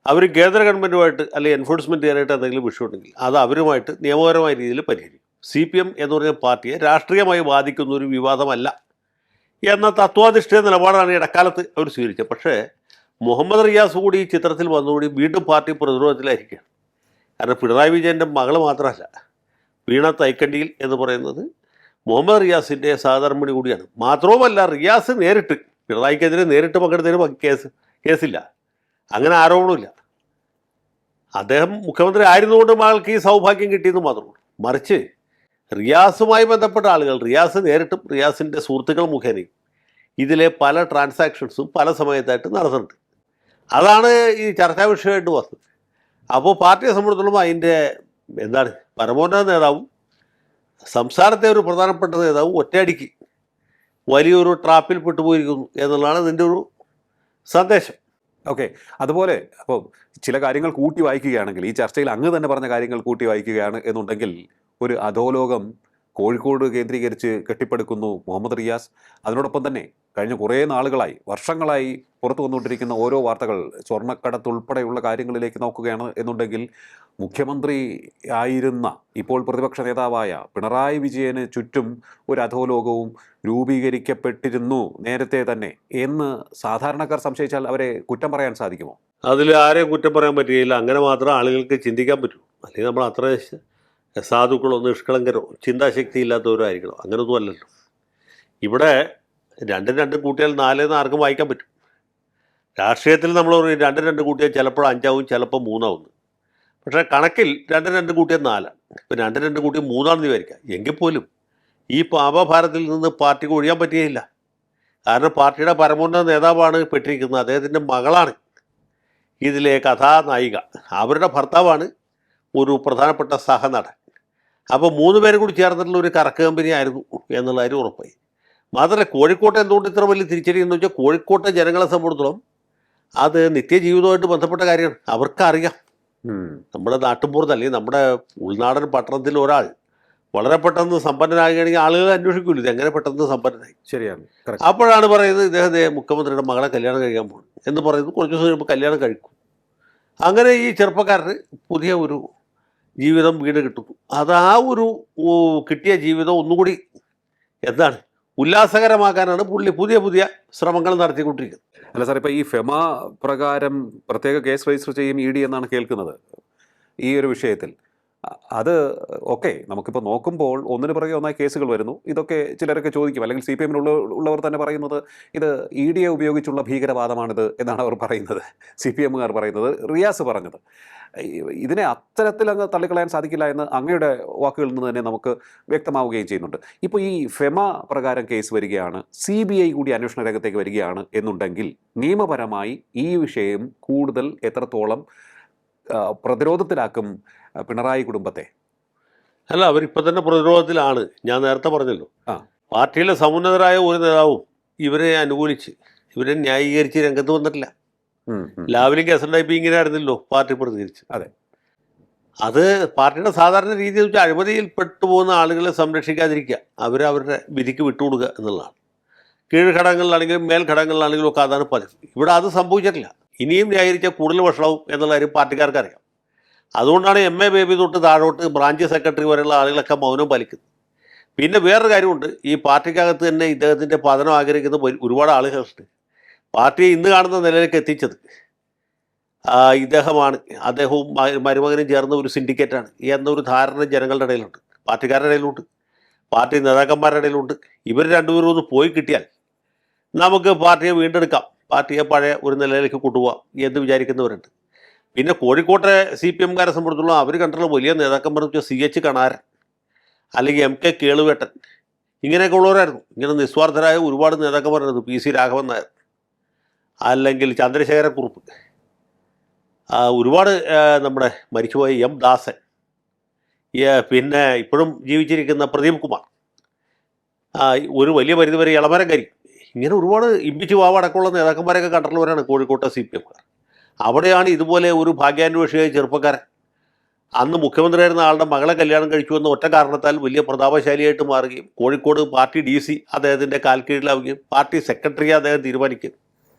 അവർ കേന്ദ്ര ഗവൺമെൻറ്റുമായിട്ട് അല്ലെങ്കിൽ എൻഫോഴ്സ്മെൻറ്റ് ചെയ്യാനായിട്ട് എന്തെങ്കിലും വിഷയമുണ്ടെങ്കിൽ അത് അവരുമായിട്ട് നിയമപരമായ രീതിയിൽ പരിഹരിക്കും. CPM എന്ന് പറഞ്ഞ പാർട്ടിയെ രാഷ്ട്രീയമായി ബാധിക്കുന്ന ഒരു വിവാദമല്ല എന്ന തത്വാധിഷ്ഠിത നിലപാടാണ് ഇടക്കാലത്ത് അവർ സ്വീകരിച്ചത്. പക്ഷേ മുഹമ്മദ് റിയാസ് കൂടി ഈ ചിത്രത്തിൽ വന്നുകൂടി വീണ്ടും പാർട്ടി പ്രതിരോധത്തിലായിരിക്കുകയാണ്. കാരണം പിണറായി വിജയൻ്റെ മകൾ മാത്രമല്ല, വീണ തൈക്കണ്ടിയിൽ എന്ന് പറയുന്നത് മുഹമ്മദ് റിയാസിൻ്റെ സഹധർമ്മിണി കൂടിയാണ്. മാത്രവുമല്ല, റിയാസ് നേരിട്ട് പിണറായിക്കെതിരെ നേരിട്ട് പങ്കെടുത്തതിന് കേസില്ല, അങ്ങനെ ആരോപണമില്ല. അദ്ദേഹം മുഖ്യമന്ത്രി ആയിരുന്നുകൊണ്ട് മകൾക്ക് ഈ സൗഭാഗ്യം കിട്ടിയെന്ന് മാത്രമേ. മറിച്ച് റിയാസുമായി ബന്ധപ്പെട്ട ആളുകൾ, റിയാസ് നേരിട്ടും റിയാസിൻ്റെ സുഹൃത്തുക്കൾ മുഖേനയും ഇതിലെ പല ട്രാൻസാക്ഷൻസും പല സമയത്തായിട്ട് നടത്തുന്നുണ്ട്. അതാണ് ഈ ചർച്ചാ വിഷയമായിട്ട് വന്നത്. അപ്പോൾ പാർട്ടിയെ സംബന്ധിച്ചിടത്തോളം അതിൻ്റെ പരമോന്നത നേതാവും സംസ്ഥാനത്തെ ഒരു പ്രധാനപ്പെട്ട നേതാവും ഒറ്റയടിക്ക് വലിയൊരു ട്രാപ്പിൽ പെട്ടുപോയിരിക്കുന്നു എന്നുള്ളതാണ് ഇതിൻ്റെ ഒരു സന്ദേശം. ഓക്കെ, അതുപോലെ അപ്പോൾ ചില കാര്യങ്ങൾ കൂട്ടി വായിക്കുകയാണെങ്കിൽ, ഈ ചർച്ചയിൽ അങ്ങ് തന്നെ പറഞ്ഞ കാര്യങ്ങൾ കൂട്ടി വായിക്കുകയാണ് എന്നുണ്ടെങ്കിൽ, ഒരു അധോലോകം കോഴിക്കോട് കേന്ദ്രീകരിച്ച് കെട്ടിപ്പടുക്കുന്നു മുഹമ്മദ് റിയാസ്. അതിനോടൊപ്പം തന്നെ കഴിഞ്ഞ കുറേ നാളുകളായി, വർഷങ്ങളായി പുറത്തു വന്നുകൊണ്ടിരിക്കുന്ന ഓരോ വാർത്തകൾ സ്വർണ്ണക്കടത്ത് ഉൾപ്പെടെയുള്ള കാര്യങ്ങളിലേക്ക് നോക്കുകയാണ് എന്നുണ്ടെങ്കിൽ മുഖ്യമന്ത്രി ആയിരുന്ന ഇപ്പോൾ പ്രതിപക്ഷ നേതാവായ പിണറായി വിജയന് ചുറ്റും ഒരു അധോലോകവും രൂപീകരിക്കപ്പെട്ടിരുന്നു നേരത്തെ തന്നെ എന്ന് സാധാരണക്കാർ സംശയിച്ചാൽ അവരെ കുറ്റം പറയാൻ സാധിക്കുമോ? അതിൽ ആരെയും കുറ്റം പറയാൻ പറ്റുകയില്ല. അങ്ങനെ മാത്രം ആളുകൾക്ക് ചിന്തിക്കാൻ പറ്റൂ. അല്ലെങ്കിൽ നമ്മൾ അത്ര സാധുക്കളോ നിഷ്കളങ്കരോ ചിന്താശക്തി ഇല്ലാത്തവരോ ആയിരിക്കണം. അങ്ങനെയൊന്നും അല്ലല്ലോ. ഇവിടെ രണ്ടും കൂട്ടിയാൽ 4 എന്ന് ആർക്കും വായിക്കാൻ പറ്റും. രാഷ്ട്രീയത്തിൽ നമ്മൾ രണ്ടും കൂട്ടിയാൽ ചിലപ്പോൾ 5 ആവും, ചിലപ്പോൾ 3 ആവും. പക്ഷേ കണക്കിൽ രണ്ടും കൂട്ടിയാൽ 4. ഇപ്പം രണ്ടും കൂട്ടിയാൽ 3 ആണെന്ന് വിചാരിക്കാം. എങ്കിൽ പോലും ഈ പാപഭാരത്തിൽ നിന്ന് പാർട്ടിക്ക് ഒഴിയാൻ പറ്റുകയില്ല. കാരണം പാർട്ടിയുടെ പരമോന്നത നേതാവാണ് പെട്ടിരിക്കുന്നത്. അദ്ദേഹത്തിൻ്റെ മകളാണ് ഇതിലെ കഥാനായിക. അവരുടെ ഭർത്താവാണ് ഒരു പ്രധാനപ്പെട്ട സഹനടൻ. അപ്പോൾ 3 പേരും കൂടി ചേർന്നിട്ടുള്ള ഒരു കറക്ക് കമ്പനി ആയിരുന്നു എന്നുള്ള കാര്യം ഉറപ്പായി. മാത്രമല്ല കോഴിക്കോട്ടെ എന്തുകൊണ്ട് ഇത്ര വലിയ തിരിച്ചടിയെന്ന് വെച്ചാൽ കോഴിക്കോട്ടെ ജനങ്ങളെ സംബന്ധിച്ചിടത്തോളം അത് നിത്യജീവിതമായിട്ട് ബന്ധപ്പെട്ട കാര്യമാണ്. അവർക്കറിയാം. നമ്മുടെ നാട്ടുമ്പുറത്ത് അല്ലെങ്കിൽ നമ്മുടെ ഉൾനാടൻ പട്ടണത്തിൽ ഒരാൾ വളരെ പെട്ടെന്ന് സമ്പന്നനാകുകയാണെങ്കിൽ ആളുകൾ അന്വേഷിക്കില്ല ഇത് എങ്ങനെ പെട്ടെന്ന് സമ്പന്നനായി. ശരിയാണ്. അപ്പോഴാണ് പറയുന്നത് ഇദ്ദേഹത്തെ മുഖ്യമന്ത്രിയുടെ മകളെ കല്യാണം കഴിക്കാൻ പോകുന്നത് എന്ന് പറയുന്നത്. കുറച്ച് ദിവസം കഴിയുമ്പോൾ കല്യാണം കഴിക്കും. അങ്ങനെ ഈ ചെറുപ്പക്കാരന് പുതിയ ഒരു ജീവിതം വീട് കിട്ടുന്നു. അത് ആ ഒരു കിട്ടിയ ജീവിതം ഒന്നുകൂടി എന്താണ് ഉല്ലാസകരമാക്കാനാണ് പുതിയ ശ്രമങ്ങൾ നടത്തിക്കൊണ്ടിരിക്കുന്നത്. അല്ല സാർ, ഇപ്പോൾ ഈ ഫെമ പ്രകാരം പ്രത്യേക കേസ് രജിസ്റ്റർ ചെയ്യും ED എന്നാണ് കേൾക്കുന്നത് ഈ ഒരു വിഷയത്തിൽ. അത് ഓക്കെ, നമുക്കിപ്പോൾ നോക്കുമ്പോൾ ഒന്നിന് പുറകെ ഒന്നായി കേസുകൾ വരുന്നു. ഇതൊക്കെ ചിലരൊക്കെ ചോദിക്കും, അല്ലെങ്കിൽ CPM ഉള്ളവർ തന്നെ പറയുന്നത് ഇത് ED ഉപയോഗിച്ചുള്ള ഭീകരവാദമാണിത് എന്നാണ് അവർ പറയുന്നത്. CPM പറയുന്നത്, റിയാസ് പറഞ്ഞത്. ഇതിനെ അത്തരത്തിൽ അങ്ങ് തള്ളിക്കളയാൻ സാധിക്കില്ല എന്ന് അങ്ങയുടെ വാക്കുകളിൽ നിന്ന് തന്നെ നമുക്ക് വ്യക്തമാവുകയും ചെയ്യുന്നുണ്ട്. ഇപ്പോൾ ഈ ഫെമ പ്രകാരം കേസ് വരികയാണ്, CBI കൂടി അന്വേഷണ രംഗത്തേക്ക് വരികയാണ് എന്നുണ്ടെങ്കിൽ നിയമപരമായി ഈ വിഷയം കൂടുതൽ എത്രത്തോളം പ്രതിരോധത്തിലാക്കും പിണറായി കുടുംബത്തെ? അല്ല, അവരിപ്പോൾ തന്നെ പ്രതിരോധത്തിലാണ്. ഞാൻ നേരത്തെ പറഞ്ഞല്ലോ, ആ പാർട്ടിയിലെ സമുന്നതരായ ഒരു നേതാവും ഇവരെ അനുകൂലിച്ച് ഇവരെ ന്യായീകരിച്ച് രംഗത്ത് വന്നിട്ടില്ല. ലാവ്ലിൻ കേസുണ്ടായപ്പോൾ ഇങ്ങനെ ആയിരുന്നല്ലോ പാർട്ടി പ്രതികരിച്ച്. അതെ, അത് പാർട്ടിയുടെ സാധാരണ രീതിയിൽ വെച്ചാൽ അഴിമതിയിൽ പെട്ടുപോകുന്ന ആളുകളെ സംരക്ഷിക്കാതിരിക്കുക, അവരുടെ വിധിക്ക് വിട്ടുകൊടുക്കുക എന്നുള്ളതാണ്. കീഴ്ഘടകങ്ങളിലാണെങ്കിലും മേൽഘടകങ്ങളിലാണെങ്കിലും ഒക്കെ അതാണ് പതിവ്. ഇവിടെ അത് സംഭവിച്ചിട്ടില്ല. ഇനിയും ന്യായീകരിച്ചാൽ കൂടുതൽ വഷളാവും എന്നുള്ള കാര്യം പാർട്ടിക്കാർക്ക് അറിയാം. അതുകൊണ്ടാണ് MA ബേബി തൊട്ട് താഴോട്ട് ബ്രാഞ്ച് സെക്രട്ടറി വരെയുള്ള ആളുകളൊക്കെ മൗനം പാലിക്കുന്നത്. പിന്നെ വേറൊരു കാര്യമുണ്ട്, ഈ പാർട്ടിക്കകത്ത് തന്നെ ഇദ്ദേഹത്തിൻ്റെ പതനം ആഗ്രഹിക്കുന്ന ഒരുപാട് ആളുകളുണ്ട്. പാർട്ടിയെ ഇന്ന് കാണുന്ന നിലയിലേക്ക് എത്തിച്ചത് ഇദ്ദേഹമാണ്. അദ്ദേഹവും മരുമകനും ചേർന്ന ഒരു സിൻഡിക്കേറ്റാണ് എന്നൊരു ധാരണ ജനങ്ങളുടെ ഇടയിലുണ്ട്, പാർട്ടിക്കാരുടെ ഇടയിലുണ്ട്, പാർട്ടി നേതാക്കന്മാരുടെ ഇടയിലുണ്ട്. ഇവർ രണ്ടുപേരും ഒന്ന് പോയി കിട്ടിയാൽ നമുക്ക് പാർട്ടിയെ വീണ്ടെടുക്കാം, പാർട്ടിയെ പഴയ ഒരു നിലയിലേക്ക് കൊണ്ടുപോകാം എന്ന് വിചാരിക്കുന്നവരുണ്ട്. പിന്നെ കോഴിക്കോട്ടെ CPMകാരെ സംബന്ധിച്ചുള്ള അവർ കണ്ടുള്ള വലിയ നേതാക്കന്മാർ വെച്ചാൽ CH കണാരൻ അല്ലെങ്കിൽ MK കേളുവേട്ടൻ ഇങ്ങനെയൊക്കെ ഉള്ളവരായിരുന്നു. ഇങ്ങനെ നിസ്വാർത്ഥരായ ഒരുപാട് നേതാക്കന്മാരായിരുന്നു. PC രാഘവൻ നായർ അല്ലെങ്കിൽ ചന്ദ്രശേഖരക്കുറുപ്പ്, ഒരുപാട് നമ്മുടെ മരിച്ചുപോയ M ദാസൻ, പിന്നെ ഇപ്പോഴും ജീവിച്ചിരിക്കുന്ന പ്രദീപ് കുമാർ, ഒരു വലിയ പരിധിവരെ ഇളമരം കരി, ഇങ്ങനെ ഒരുപാട് ഇമ്പിച്ച് വാവ അടക്കമുള്ള നേതാക്കന്മാരെയൊക്കെ കണ്ടിട്ടുള്ളവരാണ് കോഴിക്കോട്ടെ CPMകാർ. അവിടെയാണ് ഇതുപോലെ ഒരു ഭാഗ്യാന്വേഷിയായ ചെറുപ്പക്കാരൻ അന്ന് മുഖ്യമന്ത്രിയായിരുന്ന ആളുടെ മകളെ കല്യാണം കഴിച്ചു എന്ന ഒറ്റ കാരണത്താൽ വലിയ പ്രതാപശാലിയായിട്ട് മാറുകയും കോഴിക്കോട് പാർട്ടി DC അദ്ദേഹത്തിൻ്റെ കാൽക്കീഴിലാവുകയും പാർട്ടി സെക്രട്ടറിയെ അദ്ദേഹം തീരുമാനിക്കുകയും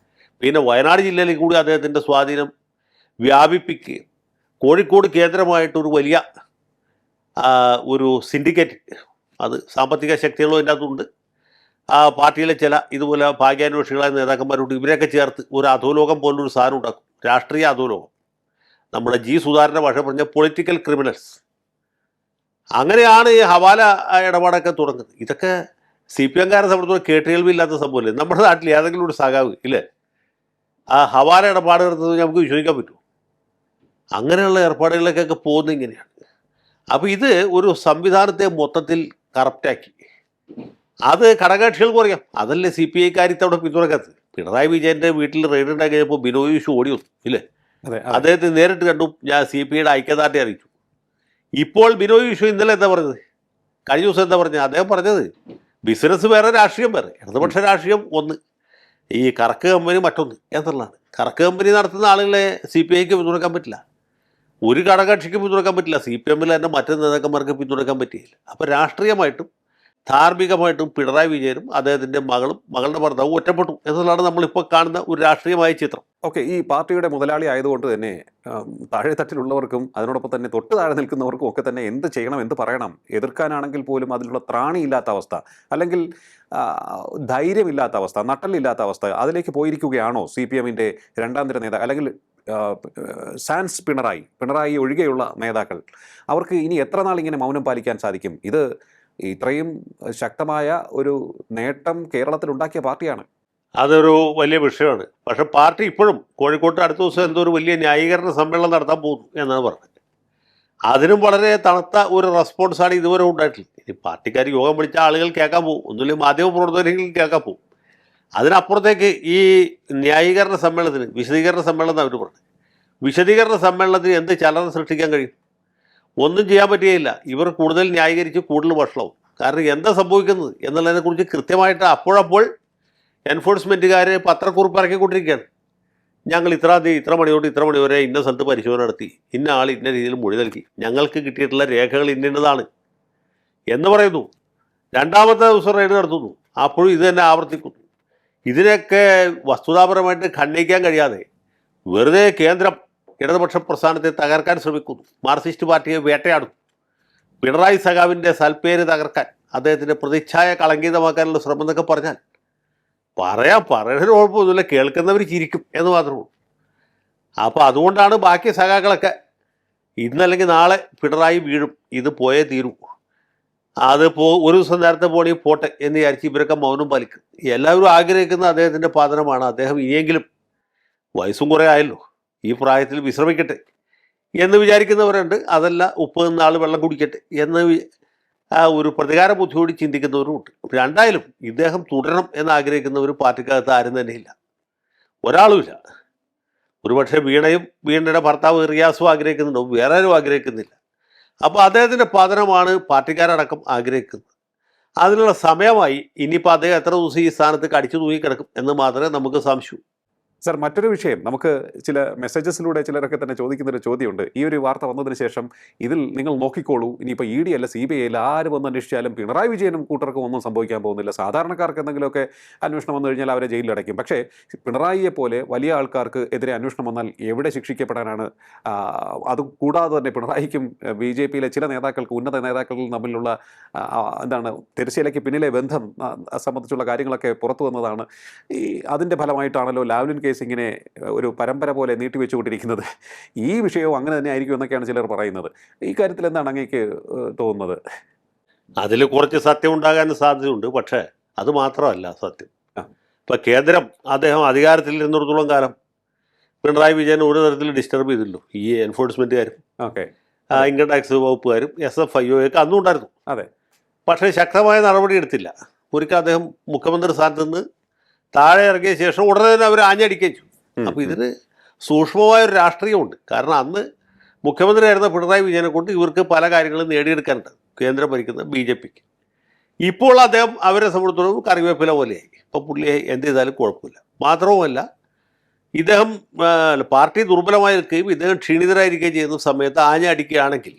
പിന്നെ വയനാട് ജില്ലയിലേക്ക് കൂടി അദ്ദേഹത്തിൻ്റെ സ്വാധീനം വ്യാപിപ്പിക്കുകയും കോഴിക്കോട് കേന്ദ്രമായിട്ടൊരു വലിയ ഒരു സിൻഡിക്കേറ്റ്, അത് സാമ്പത്തിക ശക്തികളും അതിൻ്റെ അകത്തുണ്ട്, പാർട്ടിയിലെ ചില ഇതുപോലെ ഭാഗ്യാന്വേഷികളായ നേതാക്കന്മാരുണ്ട്, ഇവരെയൊക്കെ ചേർത്ത് ഒരു അധോലോകം പോലൊരു സാധനം ഉണ്ടാക്കും, രാഷ്ട്രീയ അധോലോകം. നമ്മുടെ G സുധാകരൻ്റെ ഭാഷ പറഞ്ഞ പൊളിറ്റിക്കൽ ക്രിമിനൽസ്. അങ്ങനെയാണ് ഈ ഹവാല ഇടപാടൊക്കെ തുടങ്ങുന്നത്. ഇതൊക്കെ CPMകാരെ സംബന്ധിച്ചോളം കേട്ടുകേൾവിയില്ലാത്ത സംഭവമില്ലേ? നമ്മുടെ നാട്ടിൽ ഏതെങ്കിലും ഒരു സഖാവ് ഇല്ലേ ആ ഹവാല ഇടപാട് നടത്തുന്നത് നമുക്ക് വിശ്വസിക്കാൻ പറ്റുമോ? അങ്ങനെയുള്ള ഏർപ്പാടുകളിലേക്കൊക്കെ പോകുന്നത് ഇങ്ങനെയാണ്. അപ്പോൾ ഇത് ഒരു സംവിധാനത്തെ മൊത്തത്തിൽ കറപ്റ്റാക്കി. അത് ഘടകകക്ഷികൾക്ക് പറയാം, അതല്ലേ CPIക്കാർ ഇത്തവണ പിന്തുണക്കാത്തത്. പിണറായി വിജയൻ്റെ വീട്ടിൽ റെയ്ഡ് ഉണ്ടാക്കി കഴിഞ്ഞപ്പോൾ ബിനോയ് വിശ്വം ഓടി വന്നു ഇല്ലേ? അദ്ദേഹത്തെ നേരിട്ട് കണ്ടു, ഞാൻ CPIയുടെ ഐക്യദാർഢ്യം അറിയിച്ചു. ഇപ്പോൾ ബിനോയ് വിശ്വം ഇന്നലെ എന്താ പറഞ്ഞത്, കഴിഞ്ഞ ദിവസം എന്താ പറഞ്ഞത്? അദ്ദേഹം പറഞ്ഞത് ബിസിനസ് വേറെ, രാഷ്ട്രീയം വേറെ. ഇടതുപക്ഷ രാഷ്ട്രീയം ഒന്ന്, ഈ കറക്ക് കമ്പനി മറ്റൊന്ന് എന്നുള്ളതാണ്. കറക്ക് കമ്പനി നടത്തുന്ന ആളുകളെ CPIക്ക് പിന്തുണക്കാൻ പറ്റില്ല, ഒരു ഘടകകക്ഷിക്ക് പിന്തുണക്കാൻ പറ്റില്ല, CPMൽ തന്നെ മറ്റു നേതാക്കന്മാർക്ക് പിന്തുണക്കാൻ പറ്റിയില്ല. അപ്പോൾ രാഷ്ട്രീയമായിട്ടും ധാർമ്മികമായിട്ടും പിണറായി വിജയനും അദ്ദേഹത്തിൻ്റെ മകളുടെ ഭർത്താവും ഒറ്റപ്പെട്ടു എന്നുള്ളതാണ് നമ്മളിപ്പോൾ കാണുന്ന ഒരു രാഷ്ട്രീയമായ ചിത്രം. ഓക്കെ, ഈ പാർട്ടിയുടെ മുതലാളി ആയതുകൊണ്ട് തന്നെ താഴെത്തട്ടിലുള്ളവർക്കും അതിനോടൊപ്പം തന്നെ തൊട്ട് താഴെ നിൽക്കുന്നവർക്കും ഒക്കെ തന്നെ എന്ത് ചെയ്യണം, എന്ത് പറയണം, എതിർക്കാനാണെങ്കിൽ പോലും അതിലുള്ള ത്രാണിയില്ലാത്ത അവസ്ഥ, അല്ലെങ്കിൽ ധൈര്യമില്ലാത്ത അവസ്ഥ, നട്ടലില്ലാത്ത അവസ്ഥ, അതിലേക്ക് പോയിരിക്കുകയാണോ CPM-ന്റെ രണ്ടാം നിര നേതാക്കൾ, അല്ലെങ്കിൽ സാൻസ് പിണറായി ഒഴികെയുള്ള നേതാക്കൾ? അവർക്ക് ഇനി എത്ര നാൾ ഇങ്ങനെ മൗനം പാലിക്കാൻ സാധിക്കും? ഇത് ഇത്രയും ശക്തമായ ഒരു നേട്ടം കേരളത്തിൽ ഉണ്ടാക്കിയ പാർട്ടിയാണ്. അതൊരു വലിയ വിഷയമാണ്. പക്ഷേ പാർട്ടി ഇപ്പോഴും കോഴിക്കോട്ട് അടുത്ത ദിവസം എന്തോ ഒരു വലിയ ന്യായീകരണ സമ്മേളനം നടത്താൻ പോകുന്നു എന്നാണ് പറഞ്ഞത്. അതിനും വളരെ തണുത്ത ഒരു റെസ്പോൺസാണ് ഇതുവരെ ഉണ്ടായിട്ടില്ല. ഇനി പാർട്ടിക്കാർ യോഗം വിളിച്ച ആളുകൾ കേൾക്കാൻ പോകും, ഒന്നുമില്ല മാധ്യമ പ്രവർത്തകരെങ്കിലും കേൾക്കാൻ പോകും. അതിനപ്പുറത്തേക്ക് ഈ ന്യായീകരണ സമ്മേളനത്തിന് വിശദീകരണ സമ്മേളനം അവർ പറഞ്ഞു. വിശദീകരണ സമ്മേളനത്തിന് എന്ത് ചലനം സൃഷ്ടിക്കാൻ കഴിയും? ഒന്നും ചെയ്യാൻ പറ്റുകയില്ല. ഇവർ കൂടുതൽ ന്യായീകരിച്ച് കൂടുതൽ വഷളാവും. കാരണം എന്താ സംഭവിക്കുന്നത് എന്നുള്ളതിനെക്കുറിച്ച് കൃത്യമായിട്ട് അപ്പോഴപ്പോൾ എൻഫോഴ്സ്മെൻറ്റുകാർ പത്രക്കുറിപ്പ് ഇറക്കിക്കൊണ്ടിരിക്കുകയാണ്. ഞങ്ങൾ ഇത്ര മണി തൊട്ട് ഇത്ര മണി വരെ ഇന്ന സ്ഥലത്ത് പരിശോധന നടത്തി, ഇന്ന ആൾ ഇന്ന രീതിയിൽ മൊഴി നൽകി, ഞങ്ങൾക്ക് കിട്ടിയിട്ടുള്ള രേഖകൾ ഇന്നതാണ് എന്ന് പറയുന്നു. രണ്ടാമത്തെ ദിവസം റെയ്ഡ് നടത്തുന്നു, അപ്പോഴും ഇത് തന്നെ ആവർത്തിക്കുന്നു. ഇതിനൊക്കെ വസ്തുതാപരമായിട്ട് ഖണ്ഡിക്കാൻ കഴിയാതെ വെറുതെ കേന്ദ്രം ഇടതുപക്ഷ പ്രസ്ഥാനത്തെ തകർക്കാൻ ശ്രമിക്കുന്നു, മാർക്സിസ്റ്റ് പാർട്ടിയെ വേട്ടയാടുന്നു. പിണറായി സഖാവിൻ്റെ സൽപ്പേര് തകർക്കാൻ, അദ്ദേഹത്തിൻ്റെ പ്രതിച്ഛായ കളങ്കിതമാക്കാനുള്ള ശ്രമം എന്നൊക്കെ പറഞ്ഞാൽ പറയുന്നതിന് കുഴപ്പമൊന്നുമില്ല, കേൾക്കുന്നവർ ചിരിക്കും എന്ന് മാത്രമേ ഉള്ളൂ. അപ്പോൾ അതുകൊണ്ടാണ് ബാക്കി സഖാക്കളൊക്കെ ഇന്നല്ലെങ്കിൽ നാളെ പിണറായി വീഴും, ഇത് പോയേ തീരൂ, അത് ഒരു ദിവസം നേരത്തെ പോകണമെങ്കിൽ പോട്ടെ എന്ന് വിചാരിച്ച് ഇവരൊക്കെ മൗനം പാലിക്കും. എല്ലാവരും ആഗ്രഹിക്കുന്ന അദ്ദേഹത്തിൻ്റെ പതനമാണ്. അദ്ദേഹം ഇനിയെങ്കിലും, വയസ്സും കുറേ ആയല്ലോ, ഈ പ്രായത്തിൽ വിശ്രമിക്കട്ടെ എന്ന് വിചാരിക്കുന്നവരുണ്ട്. അതല്ല, 30 നാൾ വെള്ളം കുടിക്കട്ടെ എന്ന് ഒരു പ്രതികാര ബുദ്ധിയോട് ചിന്തിക്കുന്നവരുമുണ്ട്. രണ്ടായാലും ഇദ്ദേഹം തുടരണം എന്ന് ആഗ്രഹിക്കുന്നവർ പാർട്ടിക്കകത്ത് ആരും തന്നെയില്ല, ഒരാളുമില്ല. ഒരുപക്ഷെ വീണയുടെ ഭർത്താവ് റിയാസും ആഗ്രഹിക്കുന്നുണ്ടാവും, വേറെ ആരും ആഗ്രഹിക്കുന്നില്ല. അപ്പോൾ അദ്ദേഹത്തിൻ്റെ പതനമാണ് പാർട്ടിക്കാരടക്കം ആഗ്രഹിക്കുന്നത്. അതിനുള്ള സമയമായി. ഇനിയിപ്പോൾ അദ്ദേഹം എത്ര ദിവസം ഈ സ്ഥാനത്ത് കടിച്ചു തൂങ്ങിക്കിടക്കും എന്ന് മാത്രമേ നമുക്ക് സംശയൂ. സർ, മറ്റൊരു വിഷയം, നമുക്ക് ചില മെസ്സേജസിലൂടെ ചിലരൊക്കെ തന്നെ ചോദിക്കുന്നൊരു ചോദ്യമുണ്ട്. ഈ ഒരു വാർത്ത വന്നതിന് ശേഷം ഇതിൽ നിങ്ങൾ നോക്കിക്കോളൂ, ഇനിയിപ്പോൾ ED അല്ല CBI അല്ല ആര് വന്ന് അന്വേഷിച്ചാലും പിണറായി വിജയനും കൂട്ടർക്കും ഒന്നും സംഭവിക്കാൻ പോകുന്നില്ല. സാധാരണക്കാർക്ക് എന്തെങ്കിലുമൊക്കെ അന്വേഷണം വന്നു കഴിഞ്ഞാൽ അവരെ ജയിലിലടയ്ക്കും. പക്ഷേ പിണറായിയെ പോലെ വലിയ ആൾക്കാർക്ക് എതിരെ അന്വേഷണം വന്നാൽ എവിടെ ശിക്ഷിക്കപ്പെടാനാണ്? അതുകൂടാതെ തന്നെ പിണറായിക്കും BJP-യിലെ ചില നേതാക്കൾക്ക്, ഉന്നത നേതാക്കൾ തമ്മിലുള്ള തിരശ്ശീലയ്ക്ക് പിന്നിലെ ബന്ധം സംബന്ധിച്ചുള്ള കാര്യങ്ങളൊക്കെ പുറത്തു വന്നതാണ്. അതിൻ്റെ ഫലമായിട്ടാണല്ലോ ലാവ്ലിൻ കേസ് ഇങ്ങനെ ഒരു പരമ്പര പോലെ നീട്ടിവെച്ചുകൊണ്ടിരിക്കുന്നത്. ഈ വിഷയവും അങ്ങനെ തന്നെ ആയിരിക്കും എന്നൊക്കെയാണ് ചിലർ പറയുന്നത്. ഈ കാര്യത്തിൽ എന്താണ് അങ്ങേക്ക് തോന്നുന്നത്? അതിൽ കുറച്ച് സത്യം ഉണ്ടാകാൻ സാധ്യതയുണ്ട്. പക്ഷേ അത് മാത്രമല്ല സത്യം. ഇപ്പം കേന്ദ്രം അദ്ദേഹം അധികാരത്തിൽ ഇരുന്നിടത്തോളം കാലം പിണറായി വിജയൻ ഒരു തരത്തിൽ ഡിസ്റ്റർബ് ചെയ്തില്ലോ. ഈ എൻഫോഴ്സ്മെൻറ്റുകാരും ഇൻകം ടാക്സ് വകുപ്പുകാരും SFIO ഒക്കെ അന്നും ഉണ്ടായിരുന്നു. അതെ. പക്ഷേ ശക്തമായ നടപടി എടുത്തില്ല. ഒരിക്കൽ അദ്ദേഹം മുഖ്യമന്ത്രി സ്ഥാനത്ത് നിന്ന് താഴെ ഇറങ്ങിയ ശേഷം ഉടനെ തന്നെ അവർ ആഞ്ഞടിക്കുകയും ചെയ്തു. അപ്പോൾ ഇതിന് സൂക്ഷ്മമായൊരു രാഷ്ട്രീയമുണ്ട്. കാരണം അന്ന് മുഖ്യമന്ത്രിയായിരുന്ന പിണറായി വിജയനെ കൊണ്ട് ഇവർക്ക് പല കാര്യങ്ങളും നേടിയെടുക്കാനുണ്ട്, കേന്ദ്രം ഭരിക്കുന്ന BJPക്ക്. ഇപ്പോൾ അദ്ദേഹം അവരെ സംബന്ധിച്ചിടത്തോളം കറിവേപ്പില പോലെയായി. ഇപ്പോൾ പുള്ളിയെ എന്ത് ചെയ്താലും കുഴപ്പമില്ല. മാത്രവുമല്ല, ഇദ്ദേഹം പാർട്ടി ദുർബലമായി നിൽക്കുകയും ഇദ്ദേഹം ക്ഷീണിതരായിരിക്കുകയും ചെയ്യുന്ന സമയത്ത് ആഞ്ഞടിക്കുകയാണെങ്കിൽ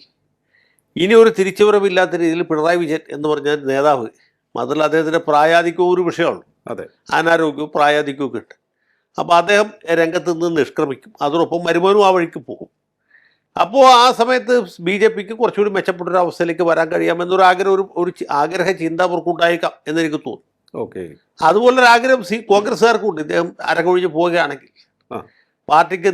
ഇനി ഒരു തിരിച്ചുവരവില്ലാത്ത രീതിയിൽ പിണറായി വിജയൻ എന്ന് പറഞ്ഞ നേതാവ്, മാത്രമല്ല അദ്ദേഹത്തിൻ്റെ പ്രായാധിക്യവും ഒരു വിഷയമാണ്. അതെ, അനാരോഗ്യവും പ്രായാധിക്യവും ഒക്കെ ഉണ്ട്. അപ്പോൾ അദ്ദേഹം രംഗത്ത് നിന്ന് നിഷ്ക്രമിക്കും, അതോടൊപ്പം മരുമോനും ആ വഴിക്ക് പോകും. അപ്പോൾ ആ സമയത്ത് BJPക്ക് കുറച്ചുകൂടി മെച്ചപ്പെട്ടൊരു അവസ്ഥയിലേക്ക് വരാൻ കഴിയാമെന്നൊരു ആഗ്രഹ ചിന്ത അവർക്കുണ്ടായേക്കാം എന്നെനിക്ക് തോന്നുന്നു. ഓക്കെ. അതുപോലൊരു ആഗ്രഹം കോൺഗ്രസ്സുകാർക്കുണ്ട്. ഇദ്ദേഹം അരങ്ങൊഴിഞ്ഞ് പോവുകയാണെങ്കിൽ പാർട്ടിക്ക്